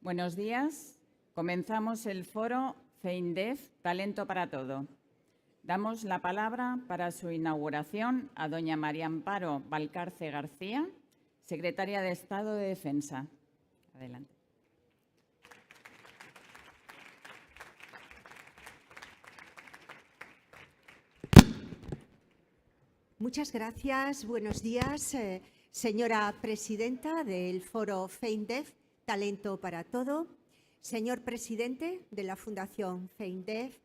Buenos días. Comenzamos el foro FEINDEF Talento para Todo. Damos la palabra para su inauguración a doña María Amparo Valcarce García, secretaria de Estado de Defensa. Adelante. Muchas gracias. Buenos días, señora presidenta del foro FEINDEF Talento para Todo, señor presidente de la Fundación FEINDEF,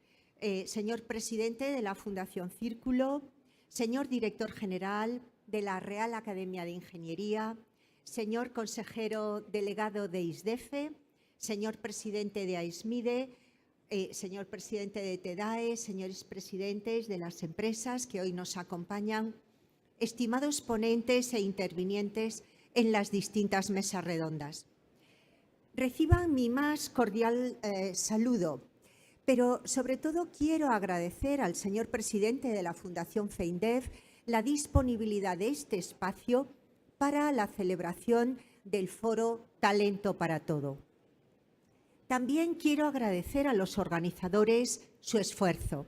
señor presidente de la Fundación Círculo, señor director general de la Real Academia de Ingeniería, señor consejero delegado de ISDEFE, señor presidente de AISMIDE, señor presidente de TEDAE, señores presidentes de las empresas que hoy nos acompañan, estimados ponentes e intervinientes en las distintas mesas redondas. Reciban mi más cordial saludo, pero sobre todo quiero agradecer al señor presidente de la Fundación FEINDEF la disponibilidad de este espacio para la celebración del foro Talento para Todo. También quiero agradecer a los organizadores su esfuerzo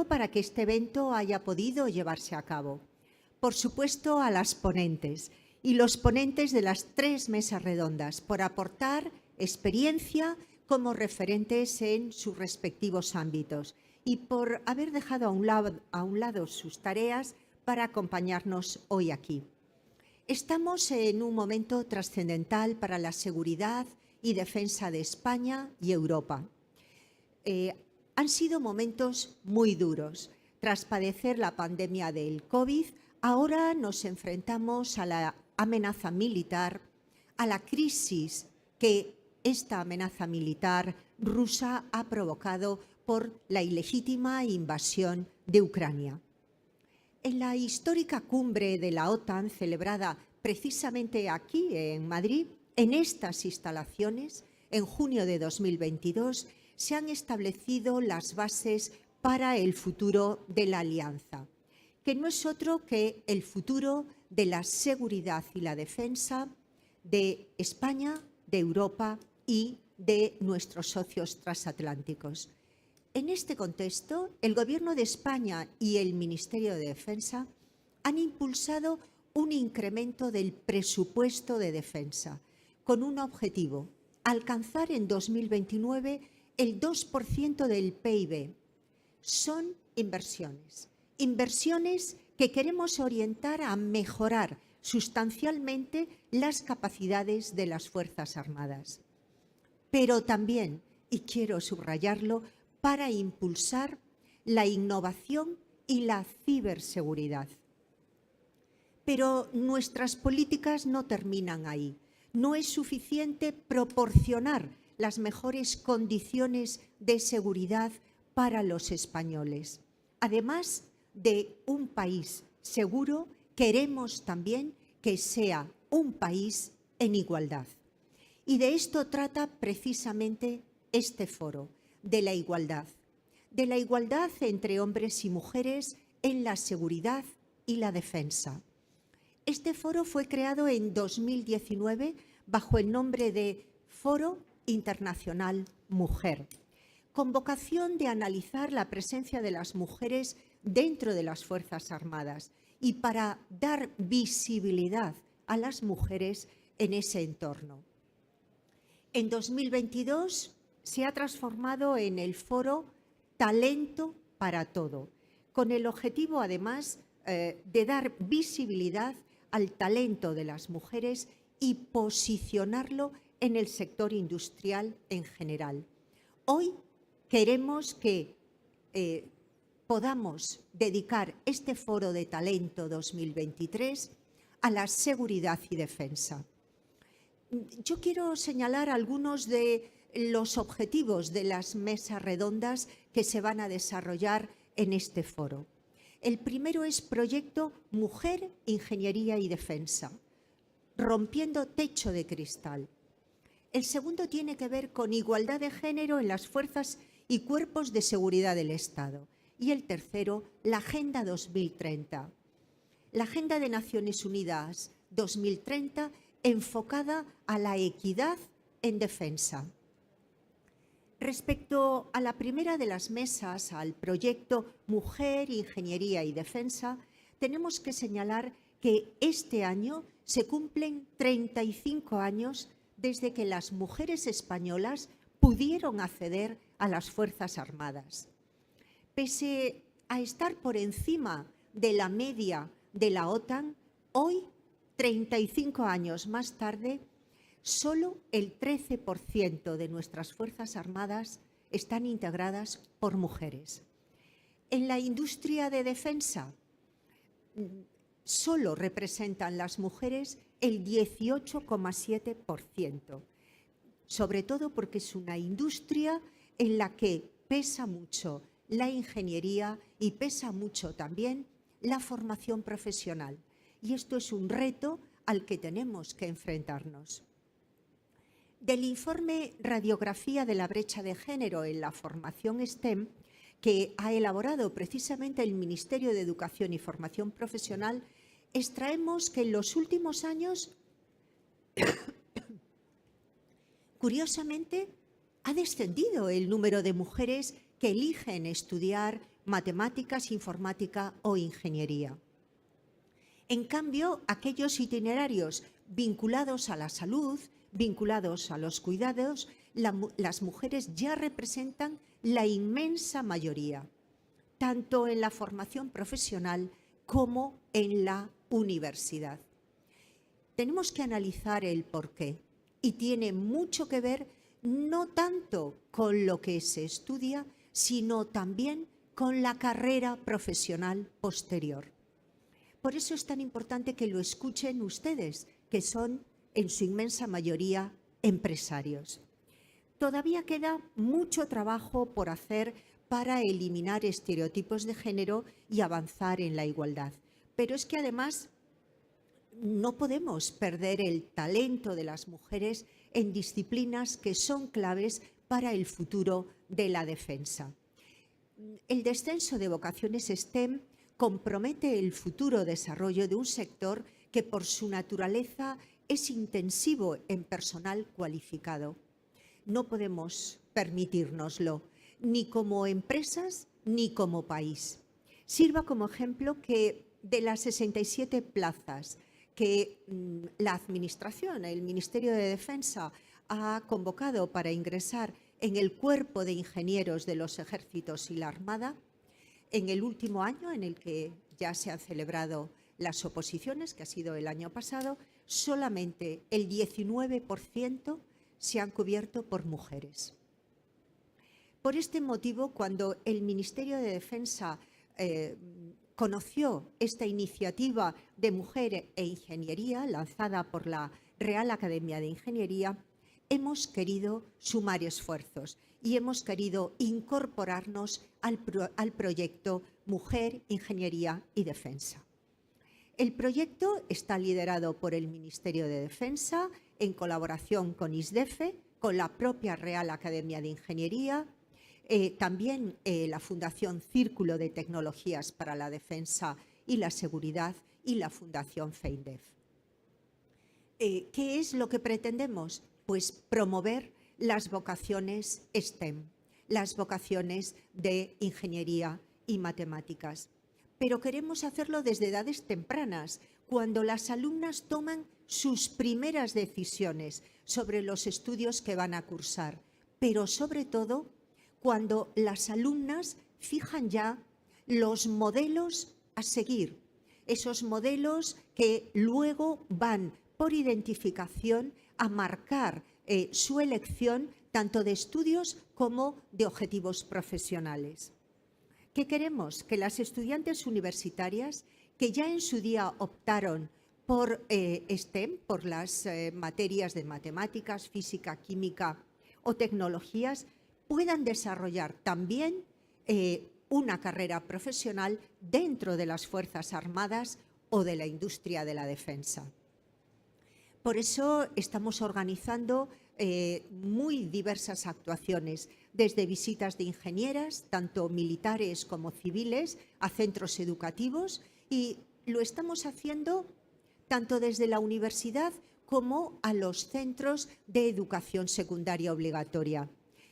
para que este evento haya podido llevarse a cabo. Por supuesto, a las ponentes y los ponentes de las 3 mesas redondas por aportar experiencia como referentes en sus respectivos ámbitos y por haber dejado a un lado sus tareas para acompañarnos hoy aquí. Estamos en un momento trascendental para la seguridad y defensa de España y Europa. Han sido momentos muy duros. Tras padecer la pandemia del COVID, ahora nos enfrentamos a la amenaza militar, a la crisis que esta amenaza militar rusa ha provocado por la ilegítima invasión de Ucrania. En la histórica cumbre de la OTAN, celebrada precisamente aquí en Madrid, en estas instalaciones, en junio de 2022, se han establecido las bases para el futuro de la alianza, que no es otro que el futuro de la seguridad y la defensa de España, de Europa y de nuestros socios transatlánticos. En este contexto, el Gobierno de España y el Ministerio de Defensa han impulsado un incremento del presupuesto de defensa, con un objetivo: alcanzar en 2029 el 2% del PIB. Son inversiones que queremos orientar a mejorar sustancialmente las capacidades de las Fuerzas Armadas. Pero también, y quiero subrayarlo, para impulsar la innovación y la ciberseguridad. Pero nuestras políticas no terminan ahí. No es suficiente proporcionar las mejores condiciones de seguridad para los españoles. Además de un país seguro, queremos también que sea un país en igualdad. Y de esto trata precisamente este foro, de la igualdad entre hombres y mujeres en la seguridad y la defensa. Este foro fue creado en 2019 bajo el nombre de Foro Internacional Mujer, con vocación de analizar la presencia de las mujeres dentro de las Fuerzas Armadas y para dar visibilidad a las mujeres en ese entorno. En 2022 se ha transformado en el foro Talento para Todo, con el objetivo, además, de dar visibilidad al talento de las mujeres y posicionarlo en el sector industrial en general. Hoy queremos que podamos dedicar este Foro de Talento 2023 a la seguridad y defensa. Yo quiero señalar algunos de los objetivos de las mesas redondas que se van a desarrollar en este foro. El primero es Proyecto Mujer, Ingeniería y Defensa, rompiendo techo de cristal. El segundo tiene que ver con igualdad de género en las fuerzas y cuerpos de seguridad del Estado. Y el tercero, la Agenda 2030. La Agenda de Naciones Unidas 2030 enfocada a la equidad en defensa. Respecto a la primera de las mesas, al proyecto Mujer, Ingeniería y Defensa, tenemos que señalar que este año se cumplen 35 años desde que las mujeres españolas pudieron acceder a las Fuerzas Armadas. Pese a estar por encima de la media de la OTAN, hoy, 35 años más tarde, solo el 13% de nuestras Fuerzas Armadas están integradas por mujeres. En la industria de defensa, solo representan las mujeres el 18,7%, sobre todo porque es una industria en la que pesa mucho la ingeniería y pesa mucho también la formación profesional. Y esto es un reto al que tenemos que enfrentarnos. Del informe Radiografía de la brecha de género en la formación STEM, que ha elaborado precisamente el Ministerio de Educación y Formación Profesional, extraemos que en los últimos años, curiosamente, ha descendido el número de mujeres que eligen estudiar matemáticas, informática o ingeniería. En cambio, aquellos itinerarios vinculados a la salud, vinculados a los cuidados, las mujeres ya representan la inmensa mayoría, tanto en la formación profesional como en la universidad. Tenemos que analizar el porqué y tiene mucho que ver no tanto con lo que se estudia, sino también con la carrera profesional posterior. Por eso es tan importante que lo escuchen ustedes, que son en su inmensa mayoría empresarios. Todavía queda mucho trabajo por hacer para eliminar estereotipos de género y avanzar en la igualdad. Pero es que además no podemos perder el talento de las mujeres en disciplinas que son claves para el futuro de la defensa. El descenso de vocaciones STEM compromete el futuro desarrollo de un sector que por su naturaleza es intensivo en personal cualificado. No podemos permitírnoslo, ni como empresas ni como país. Sirva como ejemplo que de las 67 plazas que la Administración, el Ministerio de Defensa, ha convocado para ingresar en el Cuerpo de Ingenieros de los Ejércitos y la Armada, en el último año en el que ya se han celebrado las oposiciones, que ha sido el año pasado, solamente el 19% se han cubierto por mujeres. Por este motivo, cuando el Ministerio de Defensa conoció esta iniciativa de Mujer e Ingeniería, lanzada por la Real Academia de Ingeniería, hemos querido sumar esfuerzos y hemos querido incorporarnos al proyecto Mujer, Ingeniería y Defensa. El proyecto está liderado por el Ministerio de Defensa en colaboración con ISDEFE, con la propia Real Academia de Ingeniería, también la Fundación Círculo de Tecnologías para la Defensa y la Seguridad y la Fundación FEINDEF. ¿Qué es lo que pretendemos? Pues promover las vocaciones STEM, las vocaciones de ingeniería y matemáticas. Pero queremos hacerlo desde edades tempranas, cuando las alumnas toman sus primeras decisiones sobre los estudios que van a cursar, pero sobre todo cuando las alumnas fijan ya los modelos a seguir, esos modelos que luego van por identificación a marcar su elección tanto de estudios como de objetivos profesionales. ¿Qué queremos? Que las estudiantes universitarias que ya en su día optaron por STEM, por las materias de matemáticas, física, química o tecnologías, puedan desarrollar también una carrera profesional dentro de las Fuerzas Armadas o de la industria de la defensa. Por eso estamos organizando muy diversas actuaciones, desde visitas de ingenieras, tanto militares como civiles, a centros educativos, y lo estamos haciendo tanto desde la universidad como a los centros de educación secundaria obligatoria.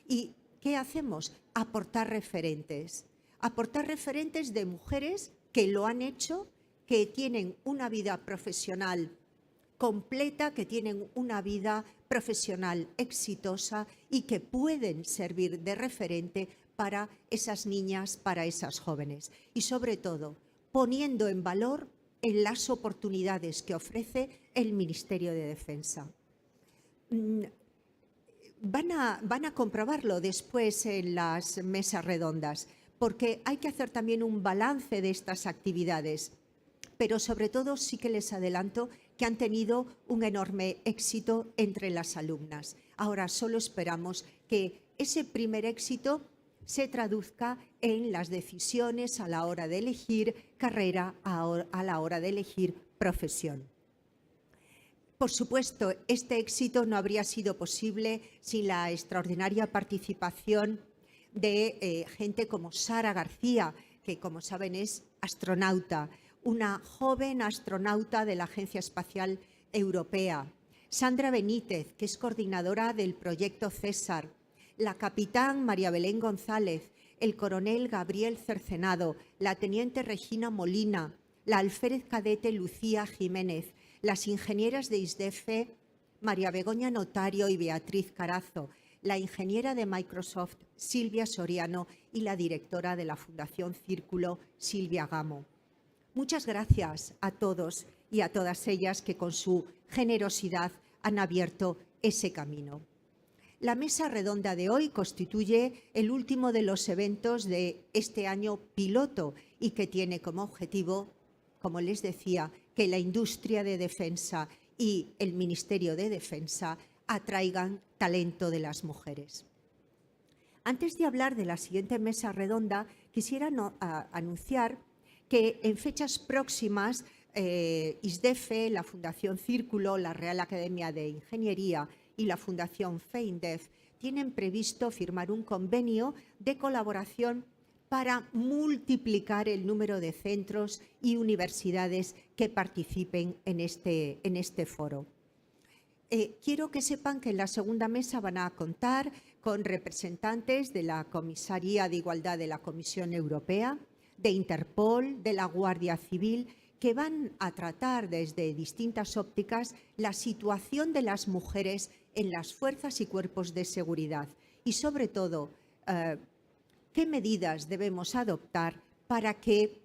¿Y qué hacemos? Aportar referentes de mujeres que lo han hecho, que tienen una vida profesional completa, que tienen una vida profesional exitosa y que pueden servir de referente para esas niñas, para esas jóvenes. Y sobre todo, poniendo en valor en las oportunidades que ofrece el Ministerio de Defensa. Van a comprobarlo después en las mesas redondas, porque hay que hacer también un balance de estas actividades. Pero sobre todo sí que les adelanto que han tenido un enorme éxito entre las alumnas. Ahora solo esperamos que ese primer éxito se traduzca en las decisiones a la hora de elegir carrera, a la hora de elegir profesión. Por supuesto, este éxito no habría sido posible sin la extraordinaria participación de gente como Sara García, que como saben es astronauta, una joven astronauta de la Agencia Espacial Europea, Sandra Benítez, que es coordinadora del proyecto César, la capitán María Belén González, el coronel Gabriel Cercenado, la teniente Regina Molina, la alférez cadete Lucía Jiménez, las ingenieras de ISDEFE María Begoña Notario y Beatriz Carazo, la ingeniera de Microsoft Silvia Soriano y la directora de la Fundación Círculo Silvia Gamo. Muchas gracias a todos y a todas ellas que con su generosidad han abierto ese camino. La mesa redonda de hoy constituye el último de los eventos de este año piloto y que tiene como objetivo, como les decía, que la industria de defensa y el Ministerio de Defensa atraigan talento de las mujeres. Antes de hablar de la siguiente mesa redonda, quisiera anunciar que en fechas próximas ISDEFE, la Fundación Círculo, la Real Academia de Ingeniería y la Fundación FEINDEF tienen previsto firmar un convenio de colaboración para multiplicar el número de centros y universidades que participen en este foro. Quiero que sepan que en la segunda mesa van a contar con representantes de la Comisaría de Igualdad de la Comisión Europea, de Interpol, de la Guardia Civil, que van a tratar desde distintas ópticas la situación de las mujeres en las fuerzas y cuerpos de seguridad y, sobre todo, qué medidas debemos adoptar para que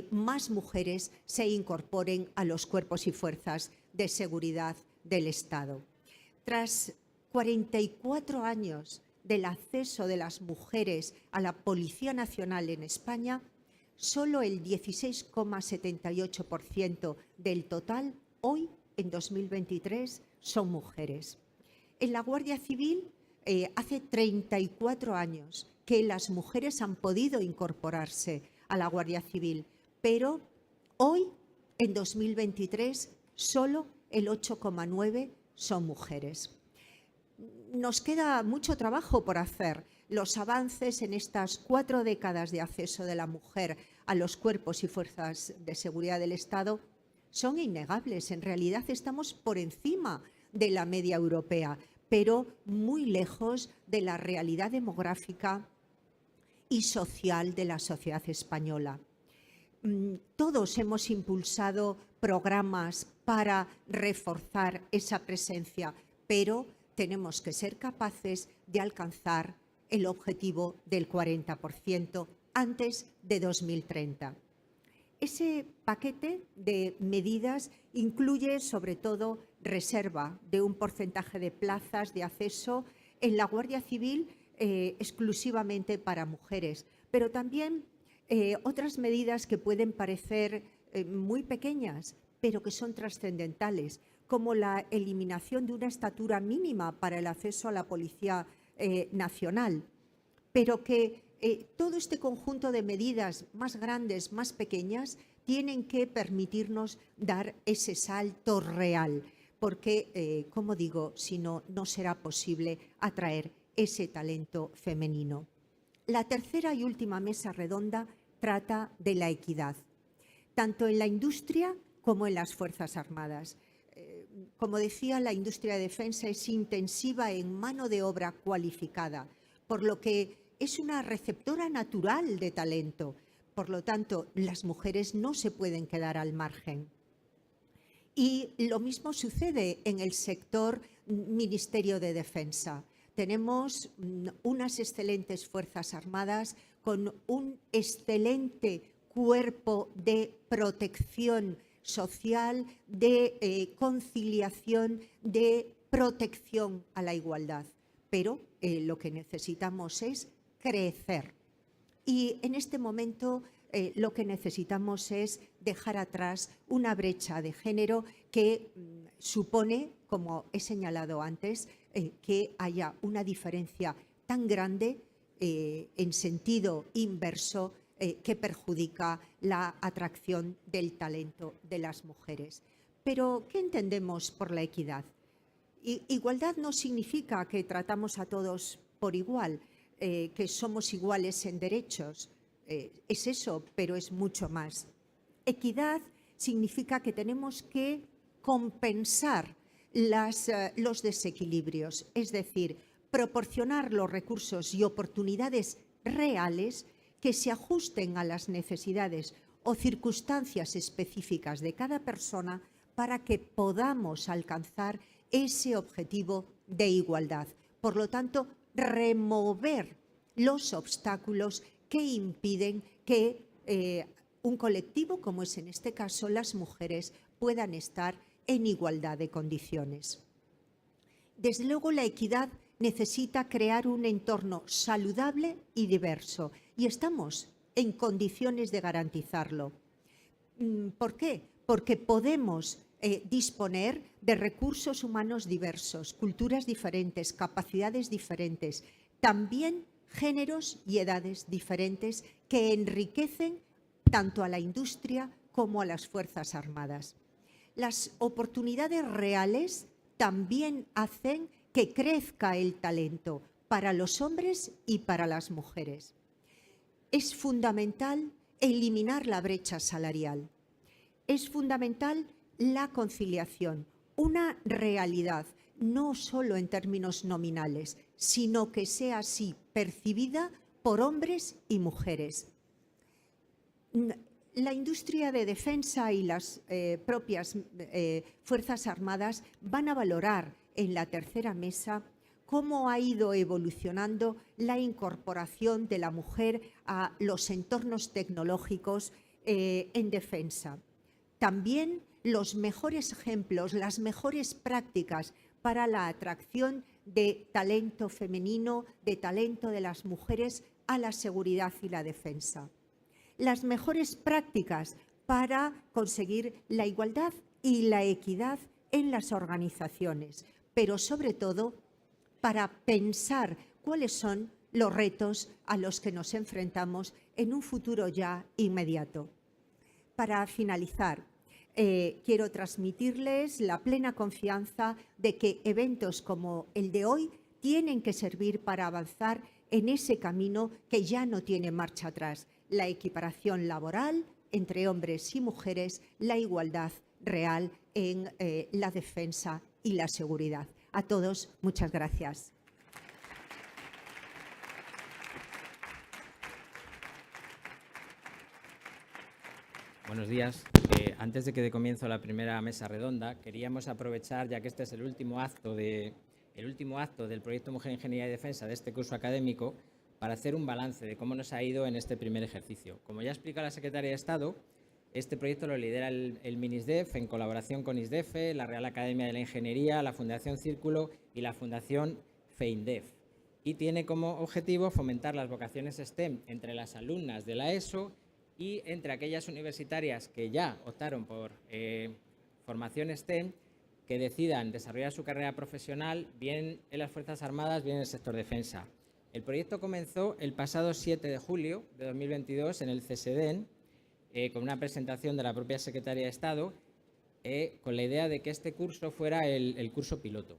más mujeres se incorporen a los cuerpos y fuerzas de seguridad del Estado. Tras 44 años del acceso de las mujeres a la Policía Nacional en España, solo el 16,78% del total hoy, en 2023, son mujeres. En la Guardia Civil, hace 34 años que las mujeres han podido incorporarse a la Guardia Civil, pero hoy, en 2023, solo el 8,9% son mujeres. Nos queda mucho trabajo por hacer. Los avances en estas 4 décadas de acceso de la mujer a los cuerpos y fuerzas de seguridad del Estado son innegables. En realidad estamos por encima de la media europea, pero muy lejos de la realidad demográfica y social de la sociedad española. Todos hemos impulsado programas para reforzar esa presencia, pero tenemos que ser capaces de alcanzar el objetivo del 40% antes de 2030. Ese paquete de medidas incluye, sobre todo, reserva de un porcentaje de plazas de acceso en la Guardia Civil exclusivamente para mujeres, pero también otras medidas que pueden parecer muy pequeñas, pero que son trascendentales, como la eliminación de una estatura mínima para el acceso a la Policía Nacional, pero que todo este conjunto de medidas más grandes, más pequeñas, tienen que permitirnos dar ese salto real, porque, como digo, si no, no será posible atraer ese talento femenino. La tercera y última mesa redonda trata de la equidad, tanto en la industria como en las Fuerzas Armadas. como decía, la industria de defensa es intensiva en mano de obra cualificada, por lo que es una receptora natural de talento. Por lo tanto, las mujeres no se pueden quedar al margen. Y lo mismo sucede en el sector Ministerio de Defensa. Tenemos unas excelentes Fuerzas Armadas con un excelente cuerpo de protección social, de conciliación, de protección a la igualdad. Pero lo que necesitamos es crecer. Y en este momento lo que necesitamos es dejar atrás una brecha de género que supone, como he señalado antes, que haya una diferencia tan grande en sentido inverso que perjudica la atracción del talento de las mujeres. Pero, ¿qué entendemos por la equidad? Igualdad no significa que tratamos a todos por igual, que somos iguales en derechos. Es eso, pero es mucho más. Equidad significa que tenemos que compensar los desequilibrios, es decir, proporcionar los recursos y oportunidades reales que se ajusten a las necesidades o circunstancias específicas de cada persona para que podamos alcanzar ese objetivo de igualdad. Por lo tanto, remover los obstáculos que impiden que un colectivo, como es en este caso las mujeres, puedan estar en igualdad de condiciones. Desde luego, la equidad necesita crear un entorno saludable y diverso, y estamos en condiciones de garantizarlo. ¿Por qué? Porque podemos disponer de recursos humanos diversos, culturas diferentes, capacidades diferentes, también géneros y edades diferentes que enriquecen tanto a la industria como a las Fuerzas Armadas. Las oportunidades reales también hacen que crezca el talento para los hombres y para las mujeres. Es fundamental eliminar la brecha salarial. Es fundamental la conciliación, una realidad, no solo en términos nominales, sino que sea así percibida por hombres y mujeres. La industria de defensa y las propias Fuerzas Armadas van a valorar en la tercera mesa cómo ha ido evolucionando la incorporación de la mujer a los entornos tecnológicos en defensa. También los mejores ejemplos, las mejores prácticas para la atracción de talento femenino, de talento de las mujeres a la seguridad y la defensa. Las mejores prácticas para conseguir la igualdad y la equidad en las organizaciones, pero sobre todo para pensar cuáles son los retos a los que nos enfrentamos en un futuro ya inmediato. Para finalizar, quiero transmitirles la plena confianza de que eventos como el de hoy tienen que servir para avanzar en ese camino que ya no tiene marcha atrás, la equiparación laboral entre hombres y mujeres, la igualdad real en la defensa y la seguridad. A todos, muchas gracias. Buenos días. Antes de que dé comienzo la primera mesa redonda, queríamos aprovechar, ya que este es el último acto del proyecto Mujer, Ingeniería y Defensa de este curso académico, para hacer un balance de cómo nos ha ido en este primer ejercicio. Como ya explica la Secretaria de Estado, este proyecto lo lidera el MINISDEF en colaboración con ISDEFE, la Real Academia de la Ingeniería, la Fundación Círculo y la Fundación FEINDEF. Y tiene como objetivo fomentar las vocaciones STEM entre las alumnas de la ESO y entre aquellas universitarias que ya optaron por formación STEM, que decidan desarrollar su carrera profesional bien en las Fuerzas Armadas, bien en el sector defensa. El proyecto comenzó el pasado 7 de julio de 2022 en el CSDEN, con una presentación de la propia Secretaria de Estado, con la idea de que este curso fuera el curso piloto.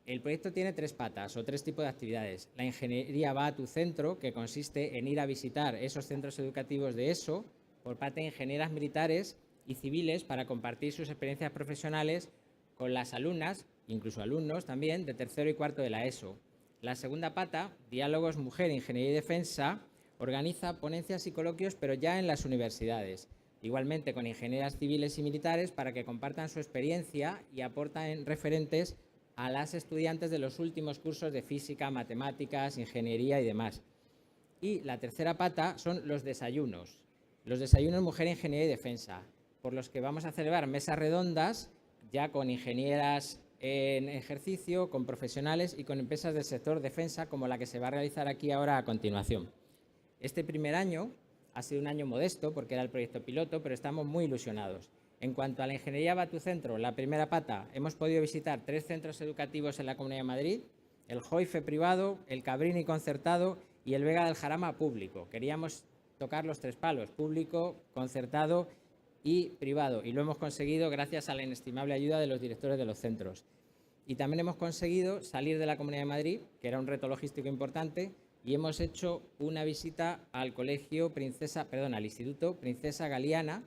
El proyecto tiene tres patas o tres tipos de actividades. La ingeniería va a tu centro, que consiste en ir a visitar esos centros educativos de ESO por parte de ingenieras militares y civiles para compartir sus experiencias profesionales con las alumnas, incluso alumnos también, de tercero y cuarto de la ESO. La segunda pata, Diálogos Mujer, Ingeniería y Defensa, organiza ponencias y coloquios, pero ya en las universidades. Igualmente con ingenieras civiles y militares para que compartan su experiencia y aporten referentes a las estudiantes de los últimos cursos de física, matemáticas, ingeniería y demás. Y la tercera pata son los desayunos Mujer, Ingeniería y Defensa, por los que vamos a celebrar mesas redondas ya con ingenieras en ejercicio, con profesionales y con empresas del sector defensa, como la que se va a realizar aquí ahora a continuación. Este primer año ha sido un año modesto porque era el proyecto piloto, pero estamos muy ilusionados. En cuanto a la Ingeniería Batucentro, la primera pata, hemos podido visitar 3 centros educativos en la Comunidad de Madrid, el JOIFE privado, el Cabrini concertado y el Vega del Jarama público. Queríamos tocar los 3 palos, público, concertado y privado, y lo hemos conseguido gracias a la inestimable ayuda de los directores de los centros. Y también hemos conseguido salir de la Comunidad de Madrid, que era un reto logístico importante, y hemos hecho una visita al al Instituto Princesa Galiana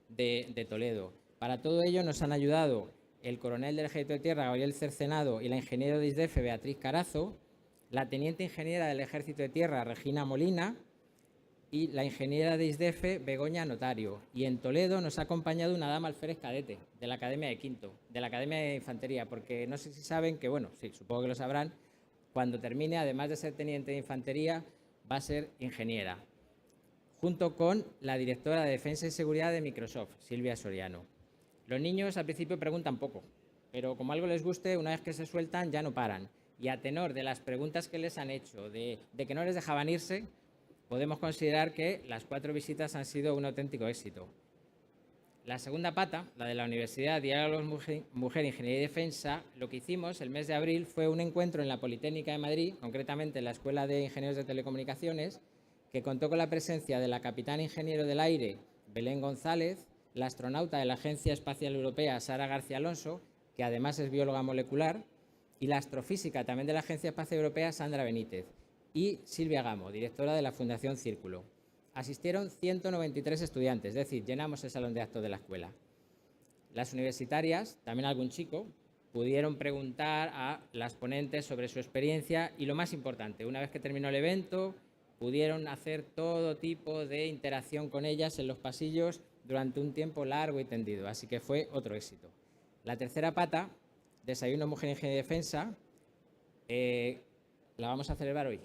de Toledo. Para todo ello nos han ayudado el coronel del Ejército de Tierra, Gabriel Cercenado, y la ingeniera de ISDEF, Beatriz Carazo, la teniente ingeniera del Ejército de Tierra, Regina Molina, y la ingeniera de ISDEF, Begoña Notario. Y en Toledo nos ha acompañado una dama alférez cadete de la Academia de Quinto, de la Academia de Infantería, porque no sé si saben que, bueno, sí, supongo que lo sabrán, cuando termine, además de ser teniente de Infantería, va a ser ingeniera, junto con la directora de Defensa y Seguridad de Microsoft, Silvia Soriano. Los niños al principio preguntan poco, pero como algo les guste, una vez que se sueltan ya no paran. Y a tenor de las preguntas que les han hecho, de que no les dejaban irse, podemos considerar que las 4 visitas han sido un auténtico éxito. La segunda pata, la de la Universidad Diálogos Mujer, Ingeniería y Defensa, lo que hicimos el mes de abril fue un encuentro en la Politécnica de Madrid, concretamente en la Escuela de Ingenieros de Telecomunicaciones, que contó con la presencia de la capitán ingeniero del aire, Belén González, la astronauta de la Agencia Espacial Europea, Sara García Alonso, que además es bióloga molecular, y la astrofísica también de la Agencia Espacial Europea, Sandra Benítez, y Silvia Gamo, directora de la Fundación Círculo. Asistieron 193 estudiantes, es decir, llenamos el salón de actos de la escuela. Las universitarias, también algún chico, pudieron preguntar a las ponentes sobre su experiencia y, lo más importante, una vez que terminó el evento, pudieron hacer todo tipo de interacción con ellas en los pasillos durante un tiempo largo y tendido, así que fue otro éxito. La tercera pata, Desayuno Mujer, Ingeniería y Defensa, la vamos a celebrar hoy.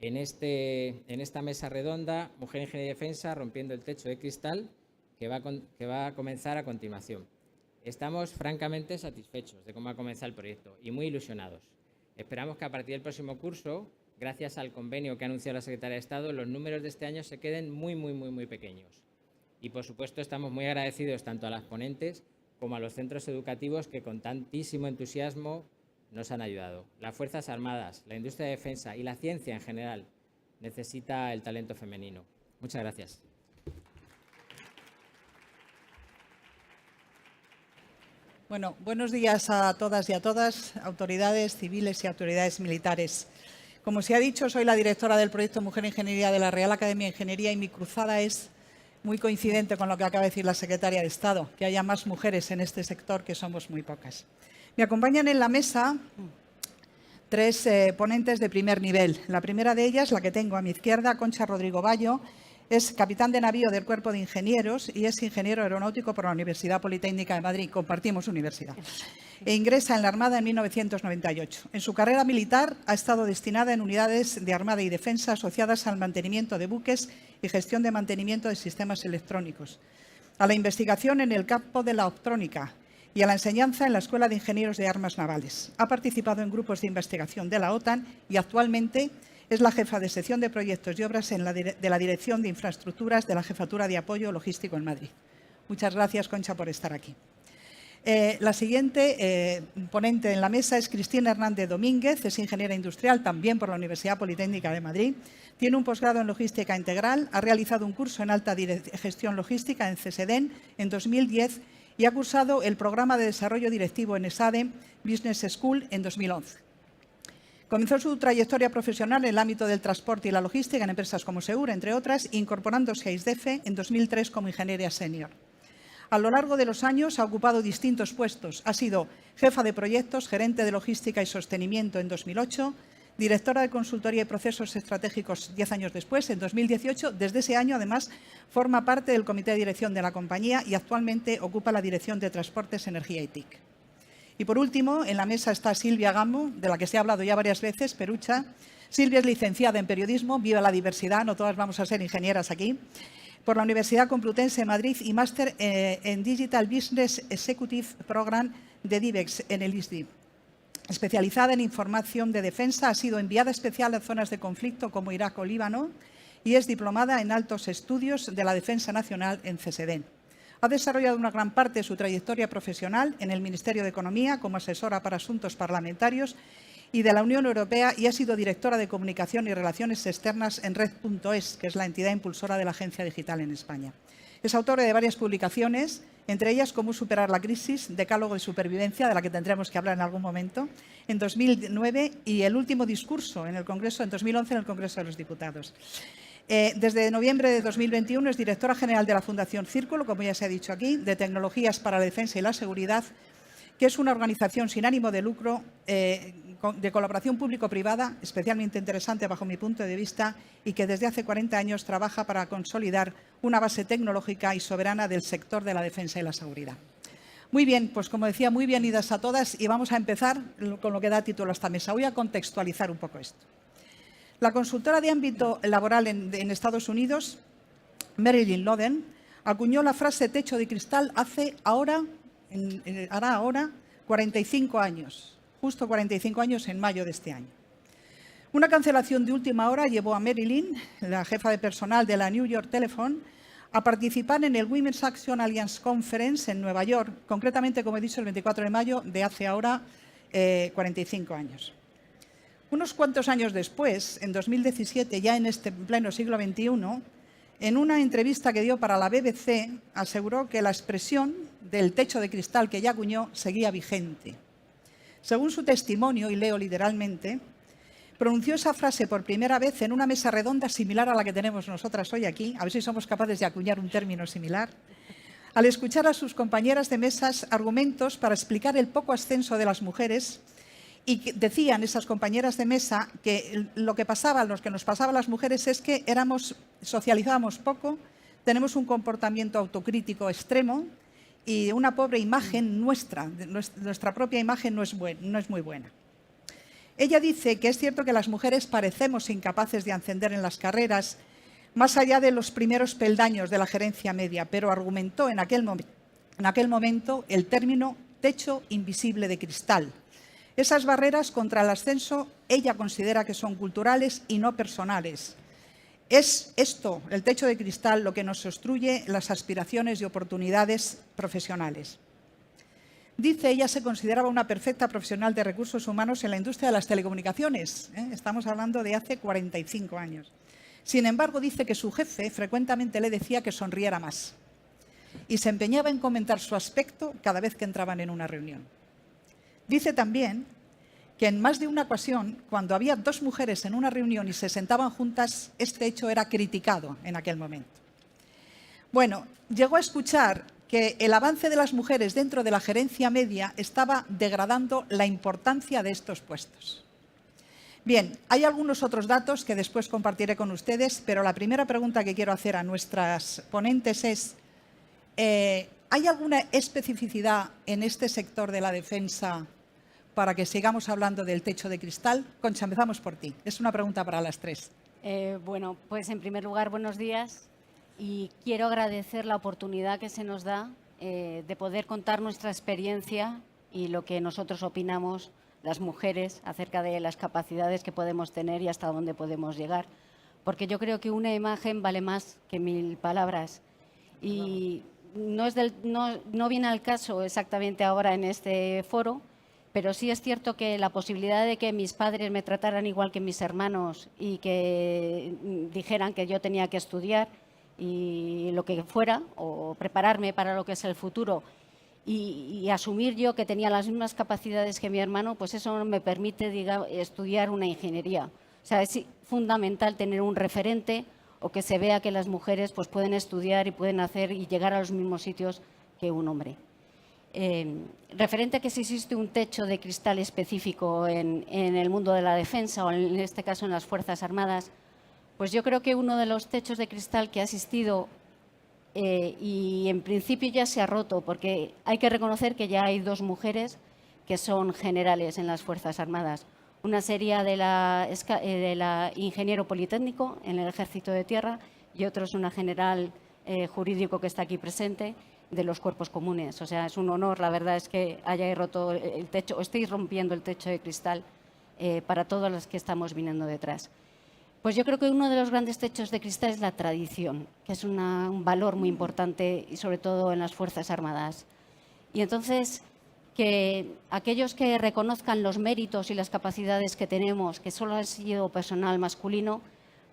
En esta mesa redonda, Mujer, Ingeniería y Defensa, rompiendo el techo de cristal, que va a comenzar a continuación. Estamos francamente satisfechos de cómo ha comenzado el proyecto y muy ilusionados. Esperamos que a partir del próximo curso, gracias al convenio que ha anunciado la Secretaría de Estado, los números de este año se queden muy pequeños. Y, por supuesto, estamos muy agradecidos tanto a las ponentes como a los centros educativos que con tantísimo entusiasmo nos han ayudado. Las Fuerzas Armadas, la industria de defensa y la ciencia en general necesita el talento femenino. Muchas gracias. Bueno, buenos días a todas y a todas, autoridades civiles y autoridades militares. Como se ha dicho, soy la directora del proyecto Mujer Ingeniería de la Real Academia de Ingeniería y mi cruzada es muy coincidente con lo que acaba de decir la secretaria de Estado, que haya más mujeres en este sector, que somos muy pocas. Me acompañan en la mesa 3 ponentes de primer nivel. La primera de ellas, la que tengo a mi izquierda, Concha Rodrigo Bayo, es capitán de navío del Cuerpo de Ingenieros y es ingeniero aeronáutico por la Universidad Politécnica de Madrid. Compartimos universidad. E ingresa en la Armada en 1998. En su carrera militar ha estado destinada en unidades de Armada y Defensa asociadas al mantenimiento de buques y gestión de mantenimiento de sistemas electrónicos, a la investigación en el campo de la optrónica y a la enseñanza en la Escuela de Ingenieros de Armas Navales. Ha participado en grupos de investigación de la OTAN y actualmente es la jefa de sección de proyectos y obras de la Dirección de Infraestructuras de la Jefatura de Apoyo Logístico en Madrid. Muchas gracias, Concha, por estar aquí. La siguiente ponente en la mesa es Cristina Hernández Domínguez, es ingeniera industrial también por la Universidad Politécnica de Madrid. Tiene un posgrado en logística integral, ha realizado un curso en alta gestión logística en CSDEN en 2010 y ha cursado el programa de desarrollo directivo en ESADE Business School en 2011. Comenzó su trayectoria profesional en el ámbito del transporte y la logística en empresas como Seur, entre otras, incorporándose a ISDEF en 2003 como ingeniera senior. A lo largo de los años ha ocupado distintos puestos. Ha sido jefa de proyectos, gerente de logística y sostenimiento en 2008, directora de consultoría y procesos estratégicos 10 años después, en 2018. Desde ese año, además, forma parte del comité de dirección de la compañía y actualmente ocupa la dirección de Transportes, Energía y TIC. Y por último, en la mesa está Silvia Gamo, de la que se ha hablado ya varias veces, Perucha. Silvia es licenciada en periodismo, viva la diversidad, no todas vamos a ser ingenieras aquí, por la Universidad Complutense de Madrid y máster en Digital Business Executive Program de DIVEX en el ISDI. Especializada en información de defensa, ha sido enviada especial a zonas de conflicto como Irak o Líbano y es diplomada en altos estudios de la defensa nacional en CSEDEN. Ha desarrollado una gran parte de su trayectoria profesional en el Ministerio de Economía como asesora para asuntos parlamentarios y de la Unión Europea y ha sido directora de Comunicación y Relaciones Externas en Red.es, que es la entidad impulsora de la Agencia Digital en España. Es autora de varias publicaciones, entre ellas Cómo superar la crisis, Decálogo de supervivencia, de la que tendremos que hablar en algún momento, en 2009 y el último discurso en el Congreso, en 2011, en el Congreso de los Diputados. Desde noviembre de 2021 es directora general de la Fundación Círculo, como ya se ha dicho aquí, de Tecnologías para la Defensa y la Seguridad, que es una organización sin ánimo de lucro de colaboración público-privada, especialmente interesante bajo mi punto de vista, y que desde hace 40 años trabaja para consolidar una base tecnológica y soberana del sector de la defensa y la seguridad. Muy bien, pues como decía, muy bienvenidas a todas y vamos a empezar con lo que da título a esta mesa. Voy a contextualizar un poco esto. La consultora de ámbito laboral en Estados Unidos, Marilyn Loden, acuñó la frase techo de cristal hará ahora 45 años, justo 45 años en mayo de este año. Una cancelación de última hora llevó a Marilyn, la jefa de personal de la New York Telephone, a participar en el Women's Action Alliance Conference en Nueva York, concretamente, como he dicho, el 24 de mayo de hace ahora 45 años. Unos cuantos años después, en 2017, ya en este pleno siglo XXI, en una entrevista que dio para la BBC, aseguró que la expresión del techo de cristal que ya acuñó seguía vigente. Según su testimonio, y leo literalmente, pronunció esa frase por primera vez en una mesa redonda similar a la que tenemos nosotras hoy aquí, a ver si somos capaces de acuñar un término similar, al escuchar a sus compañeras de mesas argumentos para explicar el poco ascenso de las mujeres. Y que decían esas compañeras de mesa que lo que nos pasaba a las mujeres es que socializábamos poco, tenemos un comportamiento autocrítico extremo y una pobre imagen nuestra propia imagen no es muy buena. Ella dice que es cierto que las mujeres parecemos incapaces de ascender en las carreras más allá de los primeros peldaños de la gerencia media, pero argumentó en aquel momento el término techo invisible de cristal. Esas barreras contra el ascenso, ella considera que son culturales y no personales. Es esto, el techo de cristal, lo que nos obstruye las aspiraciones y oportunidades profesionales. Dice, ella se consideraba una perfecta profesional de recursos humanos en la industria de las telecomunicaciones. Estamos hablando de hace 45 años. Sin embargo, dice que su jefe frecuentemente le decía que sonriera más y se empeñaba en comentar su aspecto cada vez que entraban en una reunión. Dice también que en más de una ocasión, cuando había dos mujeres en una reunión y se sentaban juntas, este hecho era criticado en aquel momento. Bueno, llegó a escuchar que el avance de las mujeres dentro de la gerencia media estaba degradando la importancia de estos puestos. Bien, hay algunos otros datos que después compartiré con ustedes, pero la primera pregunta que quiero hacer a nuestras ponentes es, ¿hay alguna especificidad en este sector de la defensa para que sigamos hablando del techo de cristal? Concha, empezamos por ti. Es una pregunta para las tres. Bueno, pues en primer lugar, buenos días y quiero agradecer la oportunidad que se nos da de poder contar nuestra experiencia y lo que nosotros opinamos, las mujeres, acerca de las capacidades que podemos tener y hasta dónde podemos llegar. Porque yo creo que una imagen vale más que 1000 palabras. Y no viene al caso exactamente ahora en este foro, pero sí es cierto que la posibilidad de que mis padres me trataran igual que mis hermanos y que dijeran que yo tenía que estudiar y lo que fuera, o prepararme para lo que es el futuro, y asumir yo que tenía las mismas capacidades que mi hermano, pues eso me permite estudiar una ingeniería. O sea, es fundamental tener un referente o que se vea que las mujeres pues pueden estudiar y pueden hacer y llegar a los mismos sitios que un hombre. Referente a que si existe un techo de cristal específico en el mundo de la defensa o en este caso en las Fuerzas Armadas, pues yo creo que uno de los techos de cristal que ha existido y en principio ya se ha roto, porque hay que reconocer que ya hay 2 mujeres que son generales en las Fuerzas Armadas. Una sería de la ingeniero politécnico en el Ejército de Tierra y otro es una general jurídico que está aquí presente de los cuerpos comunes. O sea, es un honor, la verdad es que hayáis roto el techo, o estéis rompiendo el techo de cristal para todos los que estamos viniendo detrás. Pues yo creo que uno de los grandes techos de cristal es la tradición, que es un valor muy importante y sobre todo en las Fuerzas Armadas. Y entonces, que aquellos que reconozcan los méritos y las capacidades que tenemos, que solo ha sido personal masculino,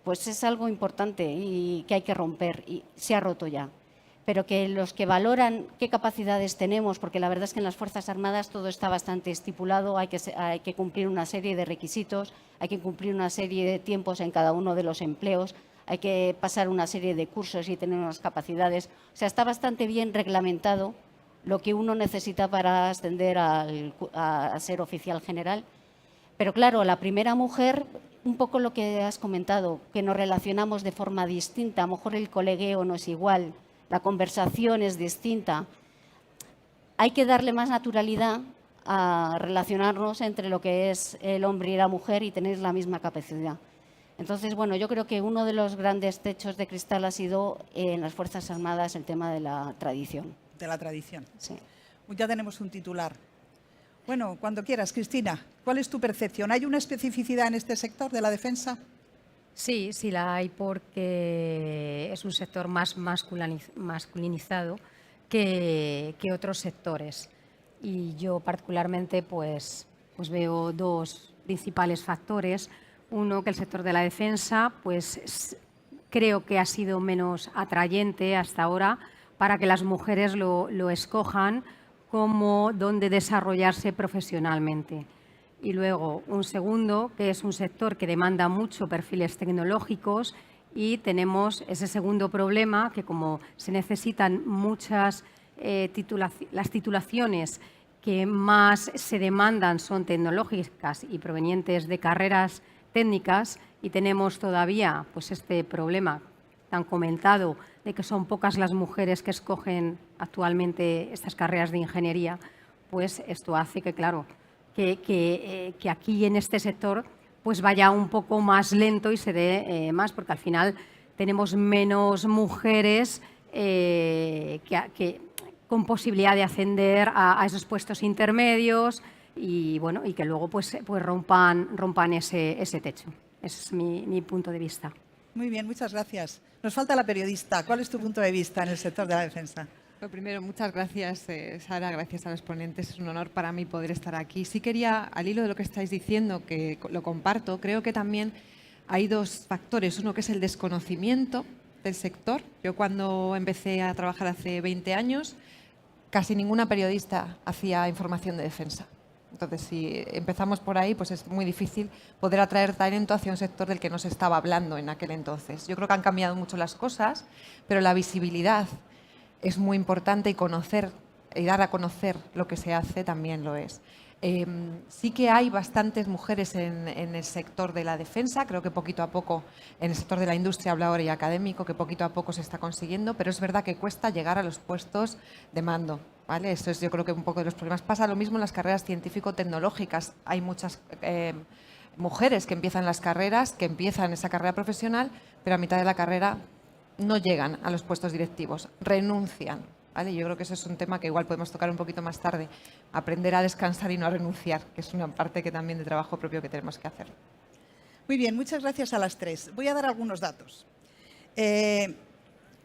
pues es algo importante y que hay que romper y se ha roto ya. Pero que los que valoran qué capacidades tenemos, porque la verdad es que en las Fuerzas Armadas todo está bastante estipulado, hay que cumplir una serie de requisitos, hay que cumplir una serie de tiempos en cada uno de los empleos, hay que pasar una serie de cursos y tener unas capacidades. O sea, está bastante bien reglamentado lo que uno necesita para ascender a ser oficial general. Pero claro, la primera mujer, un poco lo que has comentado, que nos relacionamos de forma distinta, a lo mejor el colegueo no es igual, la conversación es distinta. Hay que darle más naturalidad a relacionarnos entre lo que es el hombre y la mujer y tener la misma capacidad. Entonces, bueno, yo creo que uno de los grandes techos de cristal ha sido en las Fuerzas Armadas el tema de la tradición. De la tradición. Sí. Ya tenemos un titular. Bueno, cuando quieras, Cristina, ¿cuál es tu percepción? ¿Hay una especificidad en este sector de la defensa? Sí, sí la hay porque es un sector más masculinizado que otros sectores. Y yo particularmente pues veo 2 principales factores. Uno, que el sector de la defensa pues creo que ha sido menos atrayente hasta ahora para que las mujeres lo escojan como donde desarrollarse profesionalmente. Y luego, un segundo, que es un sector que demanda mucho perfiles tecnológicos y tenemos ese segundo problema que como se necesitan muchas las titulaciones que más se demandan son tecnológicas y provenientes de carreras técnicas y tenemos todavía pues este problema tan comentado de que son pocas las mujeres que escogen actualmente estas carreras de ingeniería, pues esto hace que, claro, que aquí en este sector pues vaya un poco más lento y se dé más, porque al final tenemos menos mujeres con posibilidad de ascender a esos puestos intermedios y, bueno, y que luego pues rompan ese techo. Ese es mi punto de vista. Muy bien, muchas gracias. Nos falta la periodista. ¿Cuál es tu punto de vista en el sector de la defensa? Lo primero, muchas gracias, Sara, gracias a los ponentes. Es un honor para mí poder estar aquí. Sí quería, al hilo de lo que estáis diciendo, que lo comparto, creo que también hay 2 factores. Uno que es el desconocimiento del sector. Yo cuando empecé a trabajar hace 20 años, casi ninguna periodista hacía información de defensa. Entonces, si empezamos por ahí, pues es muy difícil poder atraer talento hacia un sector del que no se estaba hablando en aquel entonces. Yo creo que han cambiado mucho las cosas, pero la visibilidad es muy importante y conocer y dar a conocer lo que se hace también lo es. Sí que hay bastantes mujeres en el sector de la defensa, creo que poquito a poco, en el sector de la industria, hablo ahora y académico, que poquito a poco se está consiguiendo, pero es verdad que cuesta llegar a los puestos de mando, ¿vale? Esto es yo creo que un poco de los problemas. Pasa lo mismo en las carreras científico-tecnológicas. Hay muchas mujeres que empiezan las carreras, que empiezan esa carrera profesional, pero a mitad de la carrera no llegan a los puestos directivos, renuncian. ¿Vale? Yo creo que eso es un tema que igual podemos tocar un poquito más tarde. Aprender a descansar y no a renunciar, que es una parte que también de trabajo propio que tenemos que hacer. Muy bien, muchas gracias a las 3. Voy a dar algunos datos.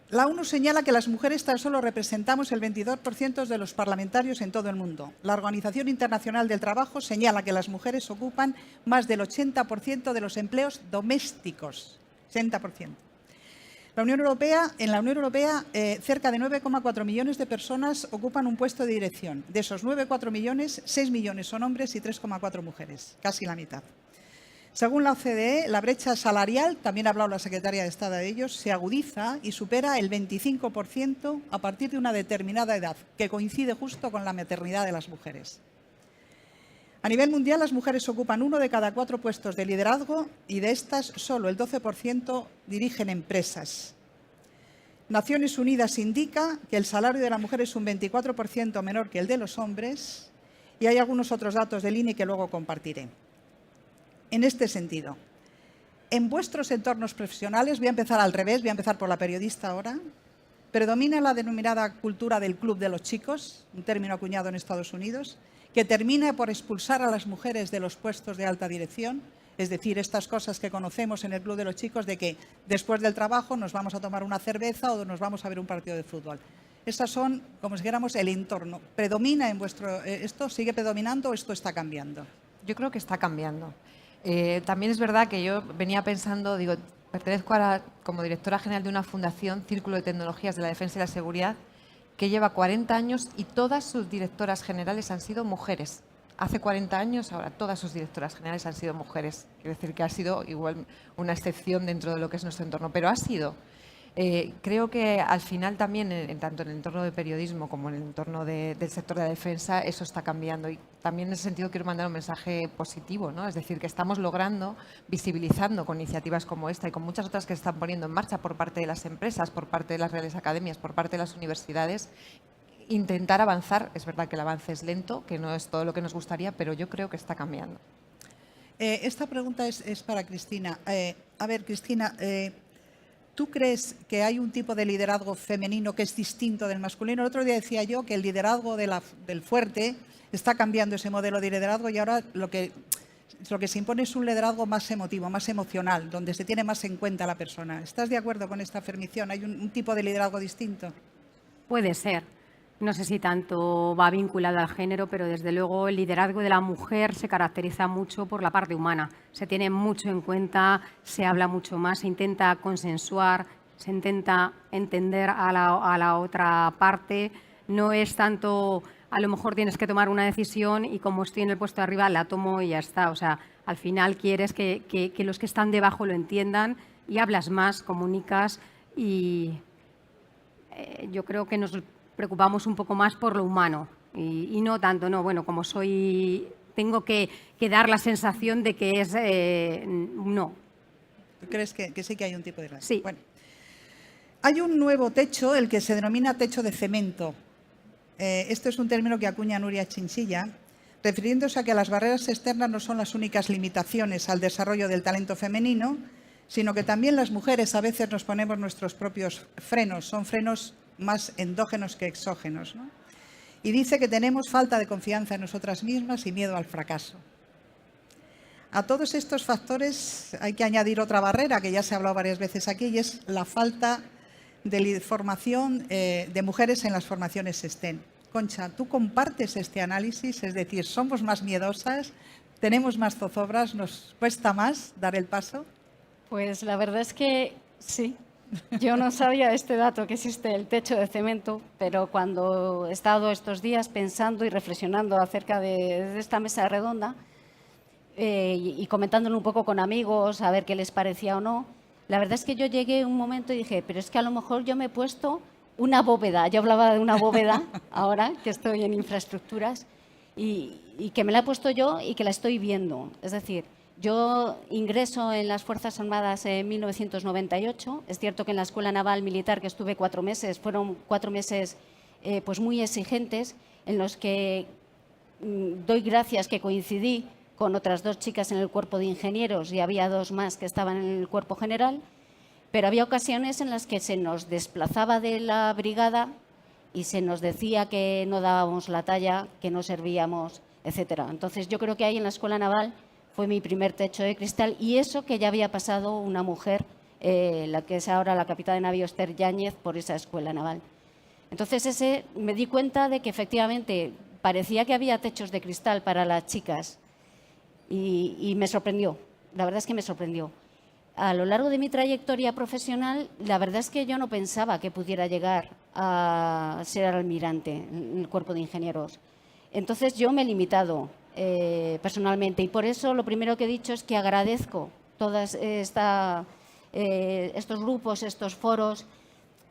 La ONU señala que las mujeres tan solo representamos el 22% de los parlamentarios en todo el mundo. La Organización Internacional del Trabajo señala que las mujeres ocupan más del 80% de los empleos domésticos. 80%. En la Unión Europea, cerca de 9,4 millones de personas ocupan un puesto de dirección. De esos 9,4 millones, 6 millones son hombres y 3,4 mujeres, casi la mitad. Según la OCDE, la brecha salarial, también ha hablado la secretaria de Estado de ellos, se agudiza y supera el 25% a partir de una determinada edad, que coincide justo con la maternidad de las mujeres. A nivel mundial, las mujeres ocupan 1 de cada 4 puestos de liderazgo y de estas solo el 12% dirigen empresas. Naciones Unidas indica que el salario de la mujer es un 24% menor que el de los hombres y hay algunos otros datos del INE que luego compartiré. En este sentido, en vuestros entornos profesionales, voy a empezar al revés, voy a empezar por la periodista ahora, predomina la denominada cultura del club de los chicos, un término acuñado en Estados Unidos, que termina por expulsar a las mujeres de los puestos de alta dirección, es decir, estas cosas que conocemos en el club de los chicos de que después del trabajo nos vamos a tomar una cerveza o nos vamos a ver un partido de fútbol. Estas son, como si dijéramos, el entorno. ¿Predomina en vuestro... ¿Esto sigue predominando o esto está cambiando? Yo creo que está cambiando. También es verdad que yo venía pensando, digo, pertenezco como directora general de una fundación, Círculo de Tecnologías de la Defensa y la Seguridad, que lleva 40 años y todas sus directoras generales han sido mujeres. Hace 40 años, ahora todas sus directoras generales han sido mujeres. Quiero decir que ha sido igual una excepción dentro de lo que es nuestro entorno, pero ha sido. Creo que al final también, tanto en el entorno del periodismo como en el entorno del sector de la defensa, eso está cambiando. Y también en ese sentido quiero mandar un mensaje positivo, ¿no? Es decir, que estamos logrando, visibilizando con iniciativas como esta y con muchas otras que se están poniendo en marcha por parte de las empresas, por parte de las reales academias, por parte de las universidades, intentar avanzar. Es verdad que el avance es lento, que no es todo lo que nos gustaría, pero yo creo que está cambiando. Esta pregunta es para Cristina. A ver, Cristina, ¿tú crees que hay un tipo de liderazgo femenino que es distinto del masculino? El otro día decía yo que el liderazgo del fuerte está cambiando ese modelo de liderazgo y ahora lo que se impone es un liderazgo más emotivo, más emocional, donde se tiene más en cuenta a la persona. ¿Estás de acuerdo con esta afirmación? ¿Hay un tipo de liderazgo distinto? Puede ser. No sé si tanto va vinculado al género, pero desde luego el liderazgo de la mujer se caracteriza mucho por la parte humana. Se tiene mucho en cuenta, se habla mucho más, se intenta consensuar, se intenta entender a la otra parte. No es tanto, a lo mejor tienes que tomar una decisión y como estoy en el puesto de arriba la tomo y ya está. O sea, al final quieres que los que están debajo lo entiendan y hablas más, comunicas y yo creo que nos preocupamos un poco más por lo humano y no tanto, no, bueno, como soy, tengo que dar la sensación de que es, no. ¿Tú crees que sí que hay un tipo de liderazgo? Sí. Bueno, hay un nuevo techo, el que se denomina techo de cemento. Este es un término que acuña Nuria Chinchilla, refiriéndose a que las barreras externas no son las únicas limitaciones al desarrollo del talento femenino, sino que también las mujeres a veces nos ponemos nuestros propios frenos, son frenos más endógenos que exógenos, ¿no? Y dice que tenemos falta de confianza en nosotras mismas y miedo al fracaso. A todos estos factores hay que añadir otra barrera que ya se ha hablado varias veces aquí y es la falta de formación de mujeres en las formaciones STEM. Concha, ¿tú compartes este análisis? Es decir, ¿somos más miedosas? ¿Tenemos más zozobras? ¿Nos cuesta más dar el paso? Pues la verdad es que sí. Yo no sabía este dato, que existe el techo de cemento, pero cuando he estado estos días pensando y reflexionando acerca de esta mesa redonda y comentándolo un poco con amigos, a ver qué les parecía o no, la verdad es que yo llegué a un momento y dije, pero es que a lo mejor yo me he puesto una bóveda. Yo hablaba de una bóveda ahora, que estoy en infraestructuras, y que me la he puesto yo y que la estoy viendo. Es decir, yo ingreso en las Fuerzas Armadas en 1998. Es cierto que en la Escuela Naval Militar, que estuve 4 meses, fueron 4 meses pues muy exigentes, en los que doy gracias que coincidí con otras 2 chicas en el cuerpo de ingenieros y había 2 más que estaban en el cuerpo general, pero había ocasiones en las que se nos desplazaba de la brigada y se nos decía que no dábamos la talla, que no servíamos, etcétera. Entonces yo creo que ahí en la Escuela Naval fue mi primer techo de cristal y eso que ya había pasado una mujer, la que es ahora la capitana de navío Esther Yáñez, por esa escuela naval. Entonces me di cuenta de que efectivamente parecía que había techos de cristal para las chicas y me sorprendió, la verdad es que me sorprendió. A lo largo de mi trayectoria profesional, la verdad es que yo no pensaba que pudiera llegar a ser almirante en el cuerpo de ingenieros. Entonces yo me he limitado personalmente. Y por eso lo primero que he dicho es que agradezco todos estos grupos, estos foros.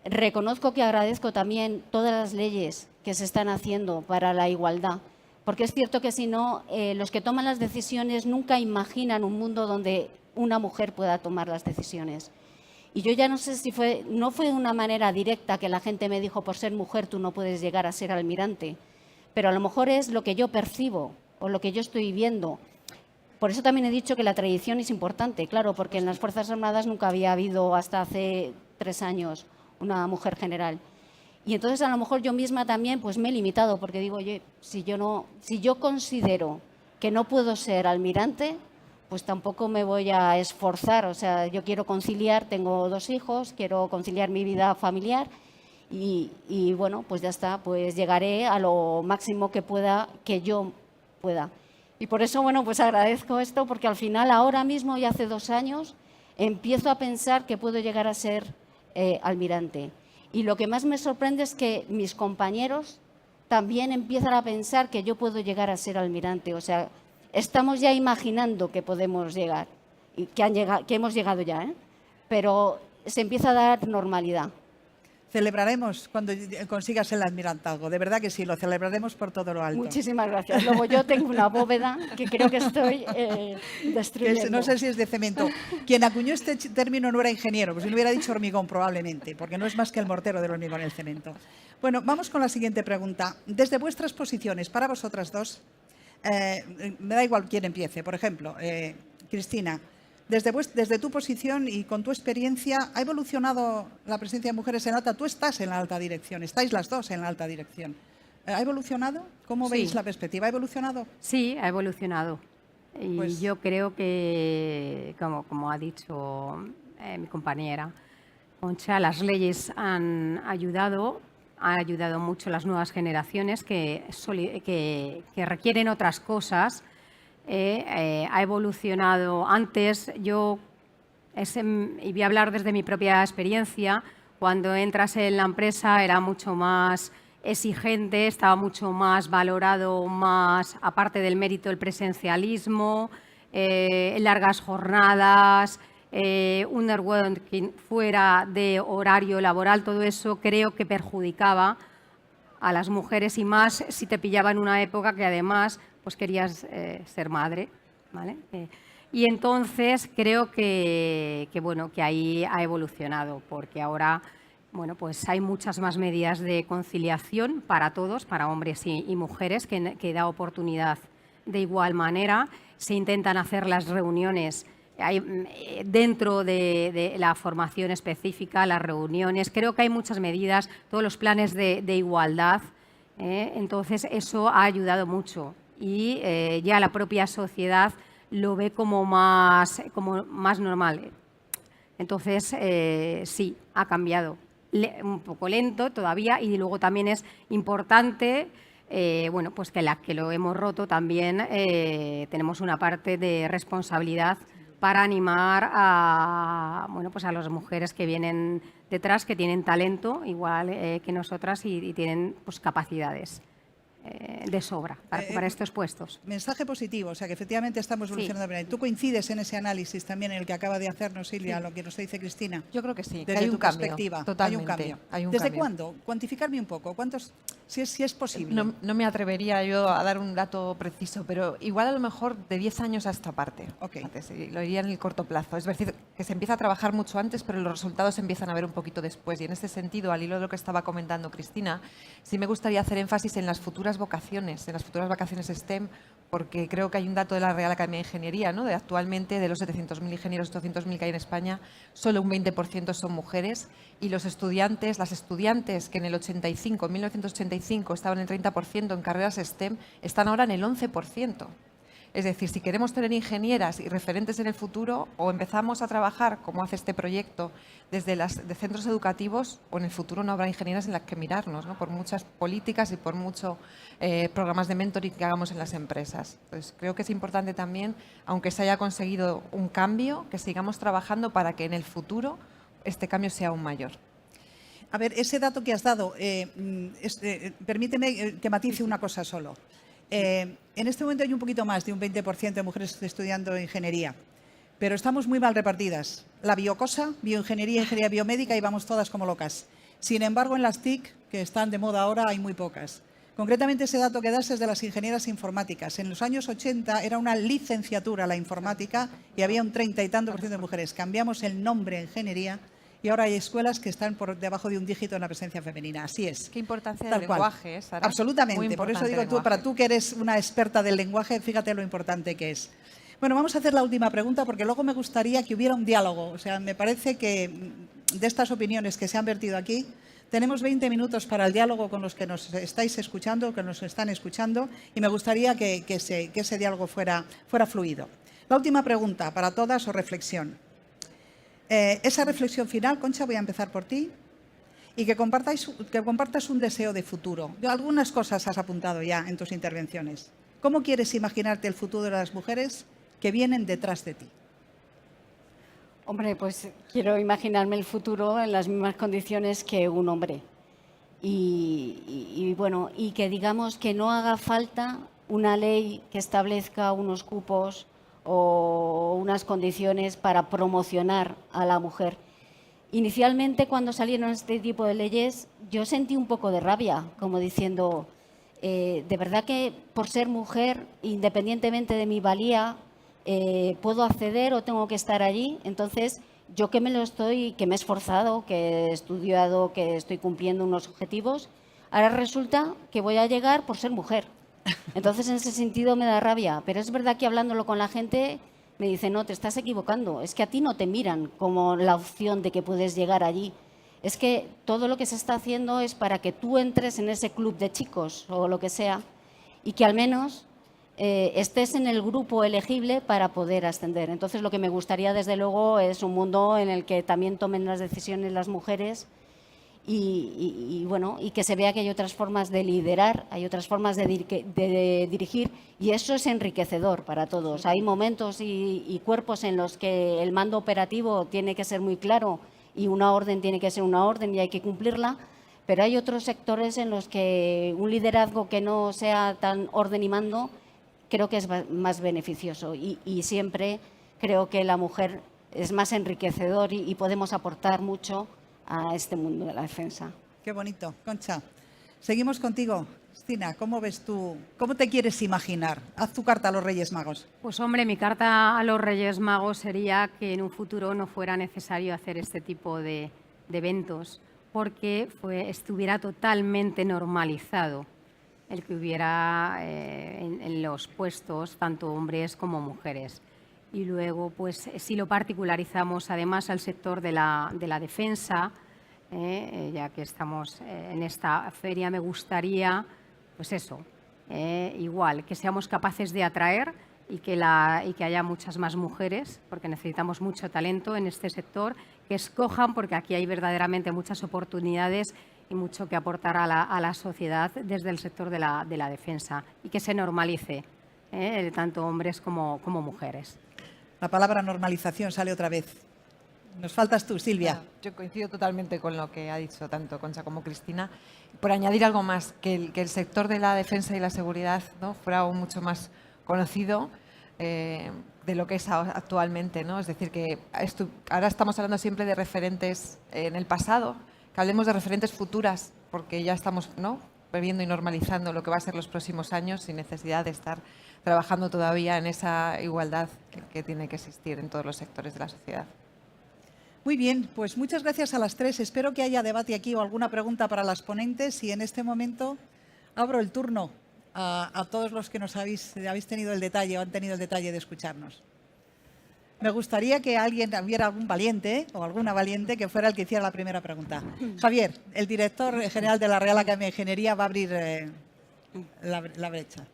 Reconozco que agradezco también todas las leyes que se están haciendo para la igualdad, porque es cierto que si no, los que toman las decisiones nunca imaginan un mundo donde una mujer pueda tomar las decisiones. Y yo ya no sé si no fue de una manera directa que la gente me dijo, por ser mujer tú no puedes llegar a ser almirante, pero a lo mejor es lo que yo percibo o lo que yo estoy viendo. Por eso también he dicho que la tradición es importante, claro, porque en las Fuerzas Armadas nunca había habido hasta hace 3 años una mujer general. Y entonces a lo mejor yo misma también pues me he limitado, porque digo, oye, si yo considero que no puedo ser almirante, pues tampoco me voy a esforzar. O sea, yo quiero conciliar, tengo 2 hijos, quiero conciliar mi vida familiar y bueno, pues ya está, pues llegaré a lo máximo que yo pueda. Y por eso, bueno, pues agradezco esto, porque al final ahora mismo y hace 2 años empiezo a pensar que puedo llegar a ser almirante. Y lo que más me sorprende es que mis compañeros también empiezan a pensar que yo puedo llegar a ser almirante. O sea, estamos ya imaginando que podemos llegar, y que hemos llegado ya, pero se empieza a dar normalidad. Celebraremos cuando consigas el almirantazgo, de verdad que sí, lo celebraremos por todo lo alto. Muchísimas gracias. Luego yo tengo una bóveda que creo que estoy destruyendo. No sé si es de cemento. Quien acuñó este término no era ingeniero, pues si no hubiera dicho hormigón probablemente, porque no es más que el mortero del hormigón el cemento. Bueno, vamos con la siguiente pregunta. Desde vuestras posiciones, para vosotras dos, me da igual quién empiece. Por ejemplo, Cristina, desde tu posición y con tu experiencia, ¿ha evolucionado la presencia de mujeres en alta? Tú estás en la alta dirección, estáis las dos en la alta dirección. ¿Ha evolucionado? ¿Cómo veis la perspectiva? ¿Ha evolucionado? Sí, ha evolucionado. Y Pues yo creo que, como ha dicho mi compañera Concha, las leyes han ayudado mucho a las nuevas generaciones que requieren otras cosas. Ha evolucionado. Antes y voy a hablar desde mi propia experiencia, cuando entras en la empresa era mucho más exigente, estaba mucho más valorado, más aparte del mérito, el presencialismo, largas jornadas, un networking fuera de horario laboral. Todo eso creo que perjudicaba a las mujeres, y más si te pillaba en una época que además pues querías ser madre, ¿vale? Y entonces creo que ahí ha evolucionado, porque ahora pues hay muchas más medidas de conciliación para todos, para hombres y mujeres, que da oportunidad de igual manera. Se intentan hacer las reuniones dentro de la formación específica, las reuniones. Creo que hay muchas medidas, todos los planes de igualdad. Entonces eso ha ayudado mucho. Y ya la propia sociedad lo ve como más normal. Entonces, sí, ha cambiado. Un poco lento todavía, y luego también es importante, pues que que lo hemos roto también tenemos una parte de responsabilidad para animar a las mujeres que vienen detrás, que tienen talento igual que nosotras y tienen pues capacidades de sobra para estos puestos. Mensaje positivo, o sea que efectivamente estamos evolucionando bien. ¿Tú coincides en ese análisis también en el que acaba de hacernos Silvia, lo que nos dice Cristina? Yo creo que sí, Desde que hay tu un cambio. perspectiva, Totalmente. hay un cambio. ¿Desde cuándo? Cuantificarme un poco. ¿Cuántos, si es posible? No me atrevería yo a dar un dato preciso, pero igual a lo mejor de 10 años a esta parte. Okay. Lo diría en el corto plazo. Es decir, que se empieza a trabajar mucho antes, pero los resultados se empiezan a ver un poquito después. Y en este sentido, al hilo de lo que estaba comentando Cristina, sí me gustaría hacer énfasis en las futuras vocaciones, en las futuras vocaciones STEM, porque creo que hay un dato de la Real Academia de Ingeniería, ¿no? De actualmente, de los 700.000 ingenieros, 800.000 que hay en España, solo un 20% son mujeres, y las estudiantes que en el 1985 estaban en 30% en carreras STEM, están ahora en el 11%. Es decir, si queremos tener ingenieras y referentes en el futuro, o empezamos a trabajar, como hace este proyecto, desde de centros educativos, o en el futuro no habrá ingenieras en las que mirarnos, ¿no? Por muchas políticas y por muchos programas de mentoring que hagamos en las empresas. Entonces, creo que es importante también, aunque se haya conseguido un cambio, que sigamos trabajando para que en el futuro este cambio sea aún mayor. A ver, ese dato que has dado, permíteme que matice una cosa solo. En este momento hay un poquito más de un 20% de mujeres estudiando ingeniería, pero estamos muy mal repartidas. La biocosa, bioingeniería, ingeniería biomédica, y vamos todas como locas. Sin embargo, en las TIC, que están de moda ahora, hay muy pocas. Concretamente, ese dato que das es de las ingenieras informáticas. En los años 80 era una licenciatura la informática y había un 30 y tanto % de mujeres. Cambiamos el nombre a ingeniería y ahora hay escuelas que están por debajo de un dígito en la presencia femenina. Así es. Qué importancia Tal del cual. lenguaje, Sara. Absolutamente. Muy Por eso importante digo, el tú, para lenguaje. tú que eres una experta del lenguaje, fíjate lo importante que es. Bueno, vamos a hacer la última pregunta porque luego me gustaría que hubiera un diálogo. O sea, me parece que de estas opiniones que se han vertido aquí, tenemos 20 minutos para el diálogo con los que nos estáis escuchando, que nos están escuchando, y me gustaría que ese diálogo fuera fluido. La última pregunta para todas o reflexión. Esa reflexión final, Concha, voy a empezar por ti, y que compartas un deseo de futuro. Algunas cosas has apuntado ya en tus intervenciones. ¿Cómo quieres imaginarte el futuro de las mujeres que vienen detrás de ti? Hombre, pues quiero imaginarme el futuro en las mismas condiciones que un hombre. Y que digamos que no haga falta una ley que establezca unos cupos o unas condiciones para promocionar a la mujer. Inicialmente, cuando salieron este tipo de leyes, yo sentí un poco de rabia, como diciendo, de verdad que por ser mujer, independientemente de mi valía, puedo acceder o tengo que estar allí. Entonces, yo que me he esforzado, que he estudiado, que estoy cumpliendo unos objetivos, ahora resulta que voy a llegar por ser mujer. Entonces, en ese sentido me da rabia. Pero es verdad que hablándolo con la gente me dicen, no, te estás equivocando. Es que a ti no te miran como la opción de que puedes llegar allí. Es que todo lo que se está haciendo es para que tú entres en ese club de chicos o lo que sea y que al menos estés en el grupo elegible para poder ascender. Entonces, lo que me gustaría, desde luego, es un mundo en el que también tomen las decisiones las mujeres y que se vea que hay otras formas de liderar, hay otras formas de dirigir, y eso es enriquecedor para todos. Hay momentos y cuerpos en los que el mando operativo tiene que ser muy claro y una orden tiene que ser una orden y hay que cumplirla, pero hay otros sectores en los que un liderazgo que no sea tan orden y mando creo que es más beneficioso y siempre creo que la mujer es más enriquecedor y podemos aportar mucho a este mundo de la defensa. Qué bonito. Concha, seguimos contigo. Cristina, ¿cómo ves tú? ¿Cómo te quieres imaginar? Haz tu carta a los Reyes Magos. Pues hombre, mi carta a los Reyes Magos sería que en un futuro no fuera necesario hacer este tipo de eventos porque estuviera totalmente normalizado el que hubiera en los puestos tanto hombres como mujeres. Y luego, pues si lo particularizamos además al sector de la defensa, ya que estamos en esta feria, me gustaría, pues eso, igual, que seamos capaces de atraer y que haya muchas más mujeres, porque necesitamos mucho talento en este sector, que escojan, porque aquí hay verdaderamente muchas oportunidades y mucho que aportar a la sociedad desde el sector de la defensa, y que se normalice, tanto hombres como mujeres. La palabra normalización sale otra vez. Nos faltas tú, Silvia. Bueno, yo coincido totalmente con lo que ha dicho tanto Concha como Cristina. Por añadir algo más, que el sector de la defensa y la seguridad, ¿no?, fuera aún mucho más conocido de lo que es actualmente, ¿no? Es decir, que ahora estamos hablando siempre de referentes en el pasado, que hablemos de referentes futuras, porque ya estamos, ¿no?, previendo y normalizando lo que va a ser los próximos años sin necesidad de estar trabajando todavía en esa igualdad que tiene que existir en todos los sectores de la sociedad. Muy bien, pues muchas gracias a las tres. Espero que haya debate aquí o alguna pregunta para las ponentes, y en este momento abro el turno a todos los que nos habéis tenido el detalle o han tenido el detalle de escucharnos. Me gustaría que hubiera algún valiente o alguna valiente que fuera el que hiciera la primera pregunta. Javier, el director general de la Real Academia de Ingeniería, va a abrir la brecha.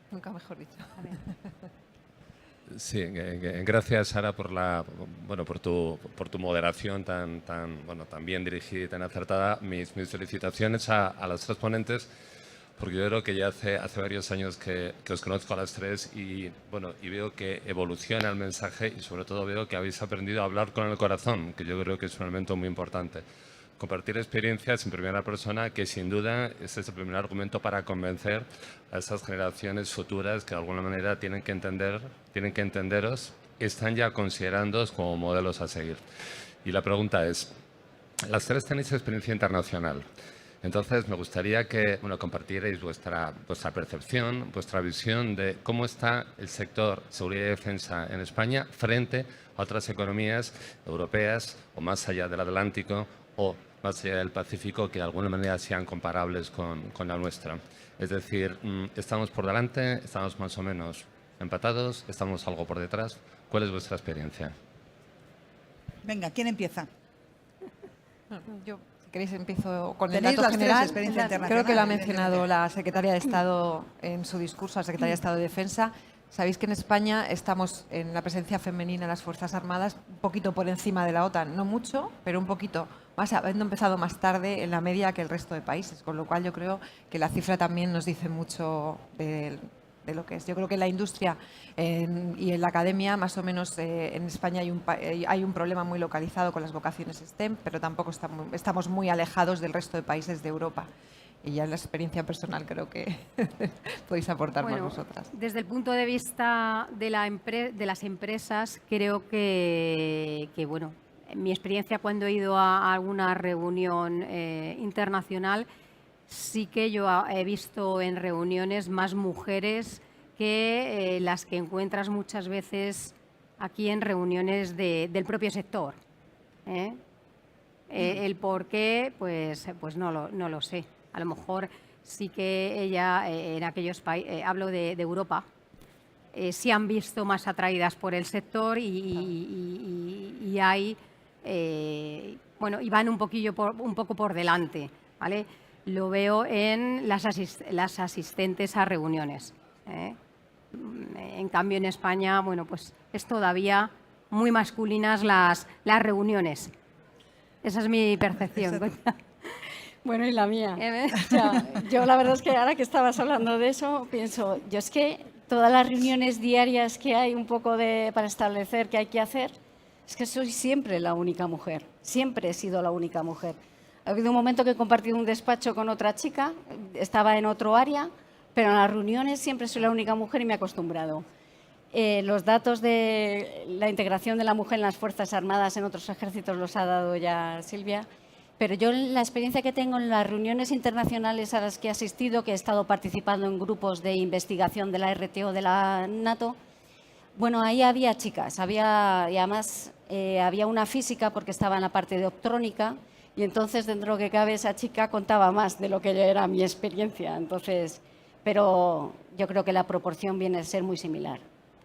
Nunca mejor dicho. Sí, gracias, Sara, por tu moderación tan bien dirigida y tan acertada. Mis felicitaciones a las tres ponentes, porque yo creo que ya hace varios años que os conozco a las tres y veo que evoluciona el mensaje y sobre todo veo que habéis aprendido a hablar con el corazón, que yo creo que es un elemento muy importante. compartir experiencias en primera persona, que sin duda ese es el primer argumento para convencer a esas generaciones futuras que de alguna manera tienen que entenderos, están ya considerándoos como modelos a seguir. Y la pregunta es, las tres tenéis experiencia internacional. Entonces, me gustaría que compartierais vuestra percepción, vuestra visión de cómo está el sector seguridad y defensa en España frente a otras economías europeas o más allá del Atlántico o más allá del Pacífico que de alguna manera sean comparables con la nuestra. Es decir, ¿estamos por delante? ¿Estamos más o menos empatados? ¿Estamos algo por detrás? ¿Cuál es vuestra experiencia? Venga, ¿quién empieza? Yo, si queréis, empiezo con el Tenéis dato las tres general. experiencia internacional, Creo que lo ha evidentemente. mencionado la Secretaria de Estado en su discurso, la Secretaria de Estado de Defensa. Sabéis que en España estamos en la presencia femenina en las Fuerzas Armadas un poquito por encima de la OTAN, no mucho, pero un poquito más, habiendo empezado más tarde en la media que el resto de países, con lo cual yo creo que la cifra también nos dice mucho de lo que es. Yo creo que en la industria y en la academia, más o menos en España hay un problema muy localizado con las vocaciones STEM, pero tampoco estamos muy alejados del resto de países de Europa. Y ya en la experiencia personal creo que podéis aportar más vosotras. Desde el punto de vista de las empresas, creo que bueno, en mi experiencia cuando he ido a alguna reunión internacional, sí que yo he visto en reuniones más mujeres que las que encuentras muchas veces aquí en reuniones del propio sector. El por qué, pues no lo sé. A lo mejor sí que ella, en aquellos países, hablo de Europa, sí han visto más atraídas por el sector y hay, y van un poco por delante, ¿vale? Lo veo en las asistentes a reuniones. En cambio, en España, bueno, pues es todavía muy masculinas las reuniones. Esa es mi percepción. Bueno, y la mía. Yo la verdad es que ahora que estabas hablando de eso, pienso, yo es que todas las reuniones diarias que hay un poco para establecer qué hay que hacer, es que soy siempre la única mujer, siempre he sido la única mujer. Ha habido un momento que he compartido un despacho con otra chica, estaba en otro área, pero en las reuniones siempre soy la única mujer y me he acostumbrado. Los datos de la integración de la mujer en las Fuerzas Armadas en otros ejércitos los ha dado ya Silvia. Pero yo la experiencia que tengo en las reuniones internacionales a las que he asistido, que he estado participando en grupos de investigación de la RTO de la NATO, bueno, ahí había chicas, y además había una física porque estaba en la parte de optrónica y entonces dentro de lo que cabe esa chica contaba más de lo que era mi experiencia. Entonces, pero yo creo que la proporción viene a ser muy similar.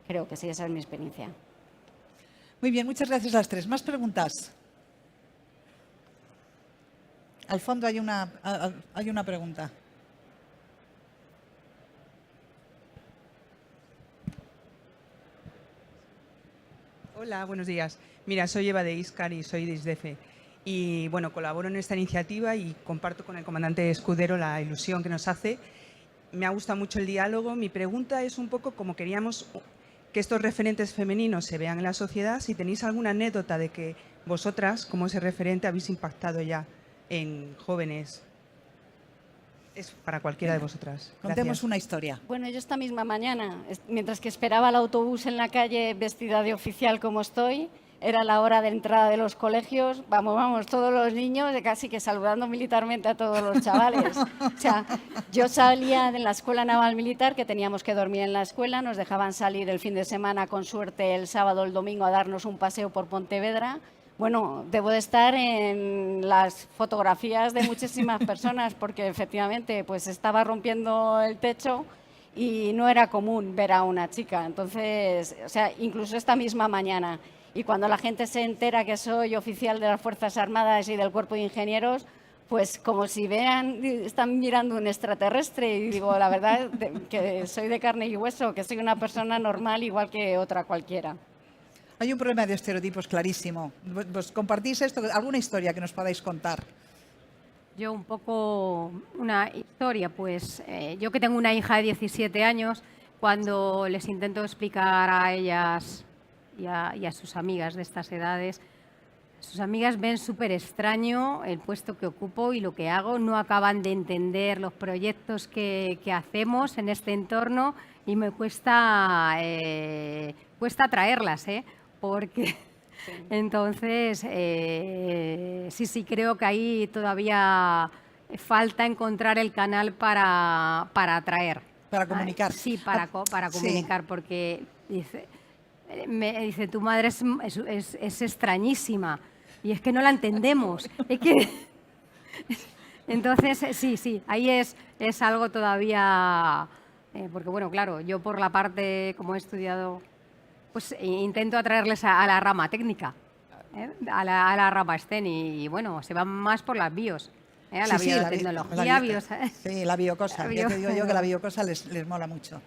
Creo que sí, esa es mi experiencia. Muy bien, muchas gracias a las tres. ¿Más preguntas? Al fondo hay una pregunta. Hola, buenos días. Mira, soy Eva de Íscar y soy de ISDEFE. Y bueno, colaboro en esta iniciativa y comparto con el comandante Escudero la ilusión que nos hace. Me ha gustado mucho el diálogo. Mi pregunta es un poco como queríamos que estos referentes femeninos se vean en la sociedad. Si tenéis alguna anécdota de que vosotras, como ese referente, habéis impactado ya en jóvenes. Es para cualquiera de vosotras. Contemos Gracias. una historia. Bueno, yo esta misma mañana, mientras que esperaba el autobús en la calle vestida de oficial como estoy, era la hora de entrada de los colegios, vamos, todos los niños, casi que saludando militarmente a todos los chavales. O sea, yo salía de la Escuela Naval Militar, que teníamos que dormir en la escuela, nos dejaban salir el fin de semana, con suerte, el sábado o el domingo a darnos un paseo por Pontevedra. Bueno, debo de estar en las fotografías de muchísimas personas porque efectivamente pues estaba rompiendo el techo y no era común ver a una chica. Entonces, o sea, incluso esta misma mañana. Y cuando la gente se entera que soy oficial de las Fuerzas Armadas y del Cuerpo de Ingenieros, pues como si están mirando un extraterrestre y digo, la verdad, que soy de carne y hueso, que soy una persona normal igual que otra cualquiera. Hay un problema de estereotipos clarísimo. ¿Vos compartís esto? ¿Alguna historia que nos podáis contar? Yo un poco una historia, pues yo que tengo una hija de 17 años, cuando les intento explicar a ellas y a sus amigas de estas edades sus amigas ven súper extraño el puesto que ocupo y lo que hago, no acaban de entender los proyectos que hacemos en este entorno y me cuesta atraerlas, porque entonces sí, creo que ahí todavía falta encontrar el canal para atraer. Para comunicar. Sí, para comunicar, porque me dice, tu madre es extrañísima y es que no la entendemos. Es que... Entonces, sí, ahí es algo todavía... porque, bueno, claro, yo por la parte, como he estudiado, pues intento atraerles a la rama técnica, a la rama STEM y, bueno, se van más por las bios. La biotecnología, sí, la biocosa. Ya te digo yo que la biocosa les mola mucho.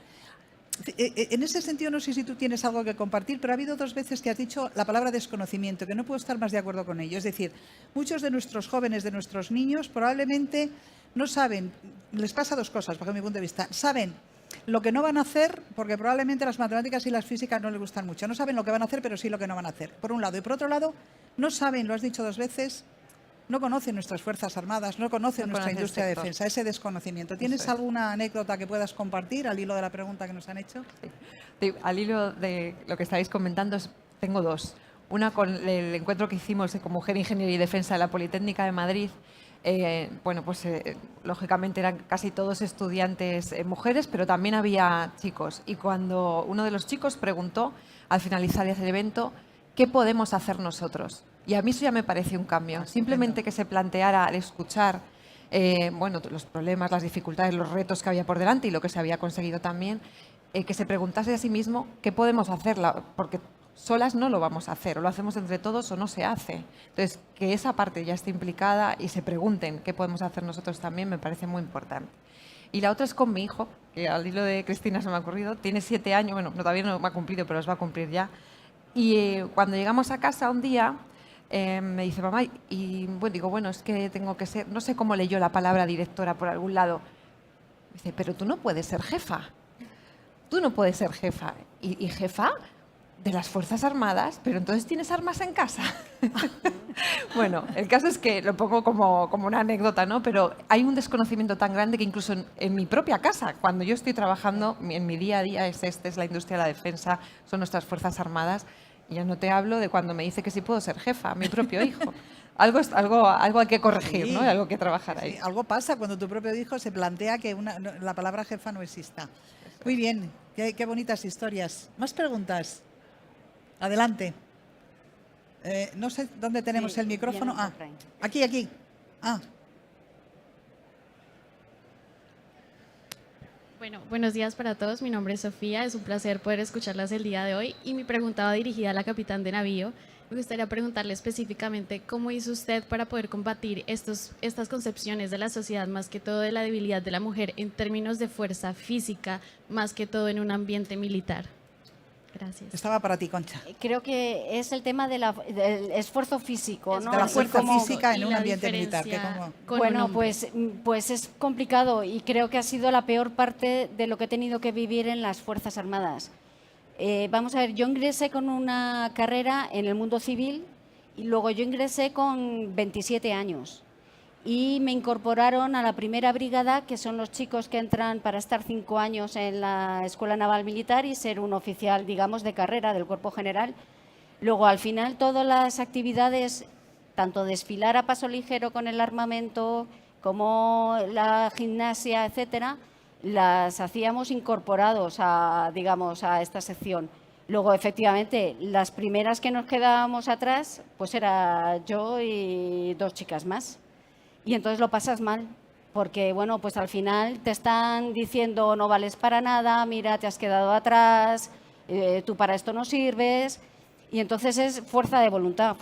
En ese sentido, no sé si tú tienes algo que compartir, pero ha habido 2 veces que has dicho la palabra desconocimiento, que no puedo estar más de acuerdo con ello. Es decir, muchos de nuestros jóvenes, de nuestros niños, probablemente no saben, les pasa 2 cosas, bajo mi punto de vista. Saben lo que no van a hacer, porque probablemente las matemáticas y las físicas no les gustan mucho. No saben lo que van a hacer, pero sí lo que no van a hacer, por un lado. Y por otro lado, no saben, lo has dicho 2 veces, no conocen nuestras Fuerzas Armadas, no conocen nuestra industria de defensa, ese desconocimiento. ¿Tienes alguna anécdota que puedas compartir al hilo de la pregunta que nos han hecho? Sí. Al hilo de lo que estáis comentando, tengo 2. Una con el encuentro que hicimos con Mujer, Ingeniería y Defensa de la Politécnica de Madrid. Lógicamente eran casi todos estudiantes mujeres, pero también había chicos. Y cuando uno de los chicos preguntó, al finalizar el evento, ¿qué podemos hacer nosotros? Y a mí eso ya me pareció un cambio. Simplemente que se planteara al escuchar los problemas, las dificultades, los retos que había por delante y lo que se había conseguido también, que se preguntase a sí mismo qué podemos hacer, porque solas no lo vamos a hacer, o lo hacemos entre todos o no se hace. Entonces, que esa parte ya esté implicada y se pregunten qué podemos hacer nosotros también me parece muy importante. Y la otra es con mi hijo, que al hilo de Cristina se me ha ocurrido, tiene 7 años, todavía no me ha cumplido, pero los va a cumplir ya. Y cuando llegamos a casa un día, me dice, mamá, es que tengo que ser, no sé cómo leyó la palabra directora por algún lado. Me dice, pero tú no puedes ser jefa. Tú no puedes ser jefa. ¿Y jefa? De las Fuerzas Armadas, pero entonces tienes armas en casa. Bueno, el caso es que lo pongo como una anécdota, ¿no? Pero hay un desconocimiento tan grande que incluso en mi propia casa, cuando yo estoy trabajando, en mi día a día es la industria de la defensa, son nuestras Fuerzas Armadas. Y ya no te hablo de cuando me dice que sí puedo ser jefa, mi propio hijo. Algo hay que corregir, sí, ¿no? Hay algo que trabajar ahí. Sí, algo pasa cuando tu propio hijo se plantea que la palabra jefa no exista. Muy bien, qué bonitas historias. ¿Más preguntas? Adelante. No sé dónde tenemos el micrófono. Aquí. Bueno, buenos días para todos. Mi nombre es Sofía. Es un placer poder escucharlas el día de hoy. Y mi pregunta va dirigida a la capitán de navío. Me gustaría preguntarle específicamente cómo hizo usted para poder combatir estas concepciones de la sociedad, más que todo de la debilidad de la mujer en términos de fuerza física, más que todo en un ambiente militar. Gracias. Estaba para ti, Concha. Creo que es el tema del esfuerzo físico, ¿no? De la fuerza física en y un la ambiente militar. diferencia Bueno, pues es complicado y creo que ha sido la peor parte de lo que he tenido que vivir en las Fuerzas Armadas. Vamos a ver, yo ingresé con una carrera en el mundo civil y luego yo ingresé con 27 años. Y me incorporaron a la primera brigada, que son los chicos que entran para estar 5 años en la Escuela Naval Militar y ser un oficial, digamos, de carrera del Cuerpo General. Luego, al final, todas las actividades, tanto desfilar a paso ligero con el armamento, como la gimnasia, etcétera, las hacíamos incorporados a esta sección. Luego, efectivamente, las primeras que nos quedábamos atrás, pues era yo y 2 chicas más. Y entonces lo pasas mal, porque bueno, pues al final te están diciendo no vales para nada, mira, te has quedado atrás, tú para esto no sirves. Y entonces es fuerza de voluntad,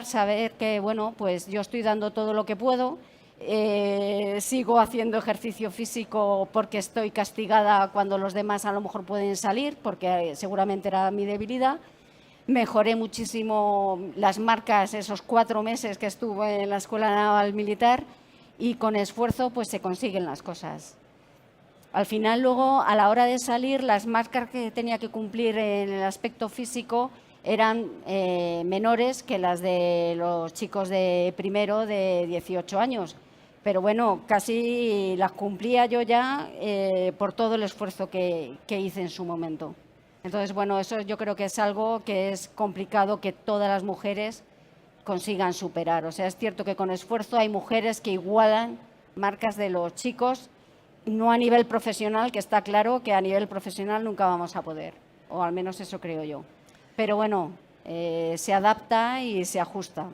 saber que bueno, pues yo estoy dando todo lo que puedo, sigo haciendo ejercicio físico porque estoy castigada cuando los demás a lo mejor pueden salir, porque seguramente era mi debilidad. Mejoré muchísimo las marcas esos 4 meses que estuve en la Escuela Naval Militar y con esfuerzo pues se consiguen las cosas. Al final luego a la hora de salir las marcas que tenía que cumplir en el aspecto físico eran menores que las de los chicos de primero de 18 años. Pero bueno, casi las cumplía yo ya por todo el esfuerzo que hice en su momento. Entonces, bueno, eso yo creo que es algo que es complicado que todas las mujeres consigan superar. O sea, es cierto que con esfuerzo hay mujeres que igualan marcas de los chicos, no a nivel profesional, que está claro que a nivel profesional nunca vamos a poder, o al menos eso creo yo. Pero bueno, se adapta y se ajusta.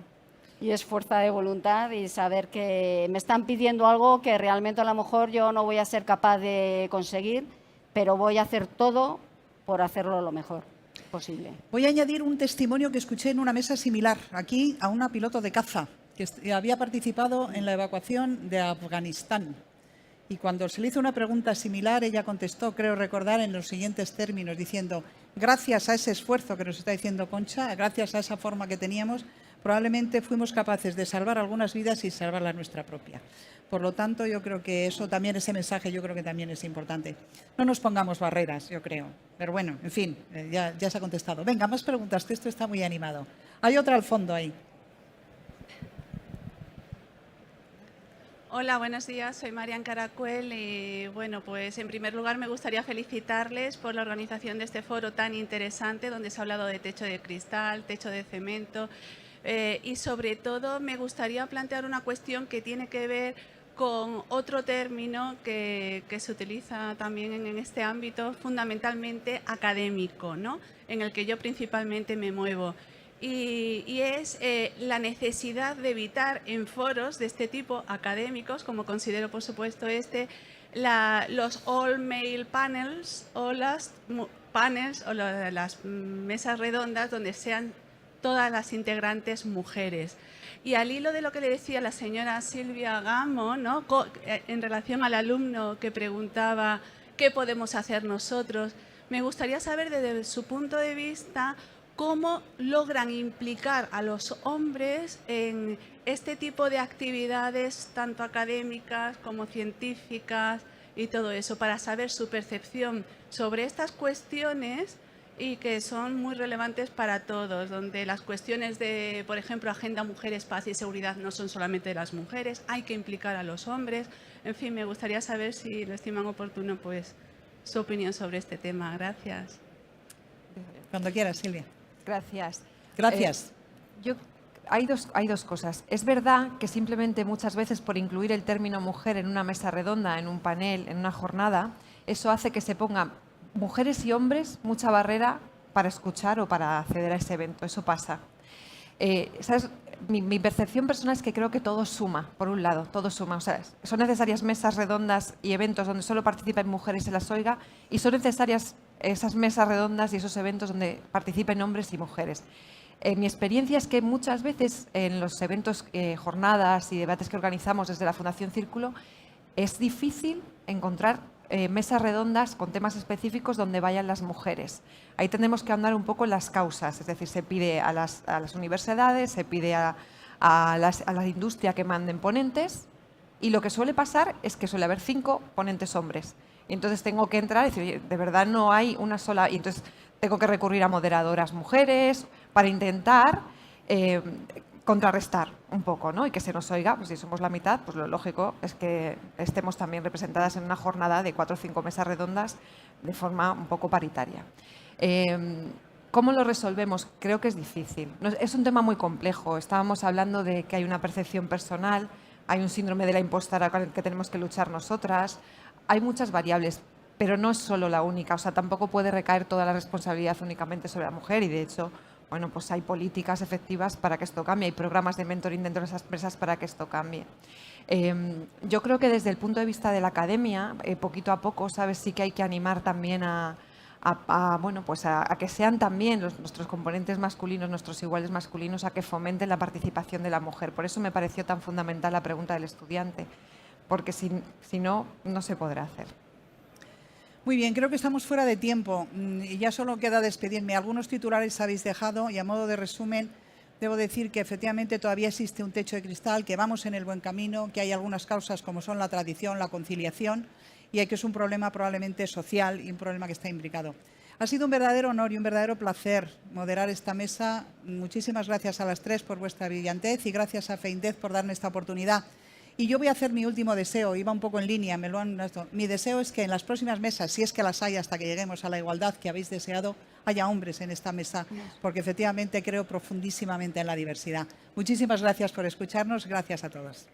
Y es fuerza de voluntad y saber que me están pidiendo algo que realmente a lo mejor yo no voy a ser capaz de conseguir, pero voy a hacer todo por hacerlo lo mejor posible. Voy a añadir un testimonio que escuché en una mesa similar, aquí a una piloto de caza, que había participado en la evacuación de Afganistán. Y cuando se le hizo una pregunta similar, ella contestó, creo recordar, en los siguientes términos, diciendo, gracias a ese esfuerzo que nos está diciendo Concha, gracias a esa forma que teníamos, probablemente fuimos capaces de salvar algunas vidas y salvar la nuestra propia. Por lo tanto, yo creo que eso también, ese mensaje, yo creo que también es importante. No nos pongamos barreras, yo creo. Pero bueno, en fin, ya se ha contestado. Venga, más preguntas, que esto está muy animado. Hay otra al fondo ahí. Hola, buenos días. Soy Marian Caracuel y bueno, pues en primer lugar me gustaría felicitarles por la organización de este foro tan interesante donde se ha hablado de techo de cristal, techo de cemento y sobre todo me gustaría plantear una cuestión que tiene que ver con otro término que se utiliza también en este ámbito fundamentalmente académico, ¿no? En el que yo principalmente me muevo. Y es la necesidad de evitar en foros de este tipo académicos, como considero por supuesto los all-male panels o las panels o las mesas redondas donde sean todas las integrantes mujeres. Y al hilo de lo que le decía la señora Silvia Gamo, ¿no? En relación al alumno que preguntaba qué podemos hacer nosotros, me gustaría saber desde su punto de vista cómo logran implicar a los hombres en este tipo de actividades, tanto académicas como científicas y todo eso, para saber su percepción sobre estas cuestiones y que son muy relevantes para todos, donde las cuestiones de, por ejemplo, Agenda Mujeres, Paz y Seguridad no son solamente de las mujeres, hay que implicar a los hombres. En fin, me gustaría saber si lo estiman oportuno, pues, su opinión sobre este tema. Gracias. Cuando quieras, Silvia. Gracias. Gracias. Hay dos cosas. Es verdad que simplemente muchas veces por incluir el término mujer en una mesa redonda, en un panel, en una jornada, eso hace que se pongan mujeres y hombres mucha barrera para escuchar o para acceder a ese evento. Eso pasa. ¿Sabes? Mi percepción personal es que creo que todo suma, por un lado, todo suma. O sea, son necesarias mesas redondas y eventos donde solo participen mujeres y se las oiga, y son necesarias esas mesas redondas y esos eventos donde participen hombres y mujeres. Mi experiencia es que muchas veces en los eventos, jornadas y debates que organizamos desde la Fundación Círculo, es difícil encontrar mesas redondas con temas específicos donde vayan las mujeres. Ahí tenemos que andar un poco en las causas, es decir, se pide a las universidades, se pide a la industria que manden ponentes, y lo que suele pasar es que suele haber 5 ponentes hombres. Y entonces tengo que entrar y decir, oye, de verdad no hay una sola, y entonces tengo que recurrir a moderadoras mujeres para intentar contrarrestar un poco, ¿no? Y que se nos oiga, pues si somos la mitad, pues lo lógico es que estemos también representadas en una jornada de 4 o 5 mesas redondas de forma un poco paritaria. ¿Cómo lo resolvemos? Creo que es difícil. Es un tema muy complejo. Estábamos hablando de que hay una percepción personal, hay un síndrome de la impostora con el que tenemos que luchar nosotras, hay muchas variables, pero no es solo la única. O sea, tampoco puede recaer toda la responsabilidad únicamente sobre la mujer, y de hecho, bueno, pues hay políticas efectivas para que esto cambie, hay programas de mentoring dentro de esas empresas para que esto cambie. Yo creo que desde el punto de vista de la academia, poquito a poco, ¿sabes? Sí que hay que animar también a que sean también nuestros componentes masculinos, nuestros iguales masculinos, a que fomenten la participación de la mujer. Por eso me pareció tan fundamental la pregunta del estudiante, porque si no, no se podrá hacer. Muy bien, creo que estamos fuera de tiempo y ya solo queda despedirme. Algunos titulares habéis dejado y a modo de resumen debo decir que efectivamente todavía existe un techo de cristal, que vamos en el buen camino, que hay algunas causas como son la tradición, la conciliación, y que es un problema probablemente social y un problema que está imbricado. Ha sido un verdadero honor y un verdadero placer moderar esta mesa. Muchísimas gracias a las tres por vuestra brillantez y gracias a FEINDEF por darme esta oportunidad. Y yo voy a hacer mi último deseo, iba un poco en línea, mi deseo es que en las próximas mesas, si es que las hay hasta que lleguemos a la igualdad que habéis deseado, haya hombres en esta mesa, porque efectivamente creo profundísimamente en la diversidad. Muchísimas gracias por escucharnos, gracias a todas.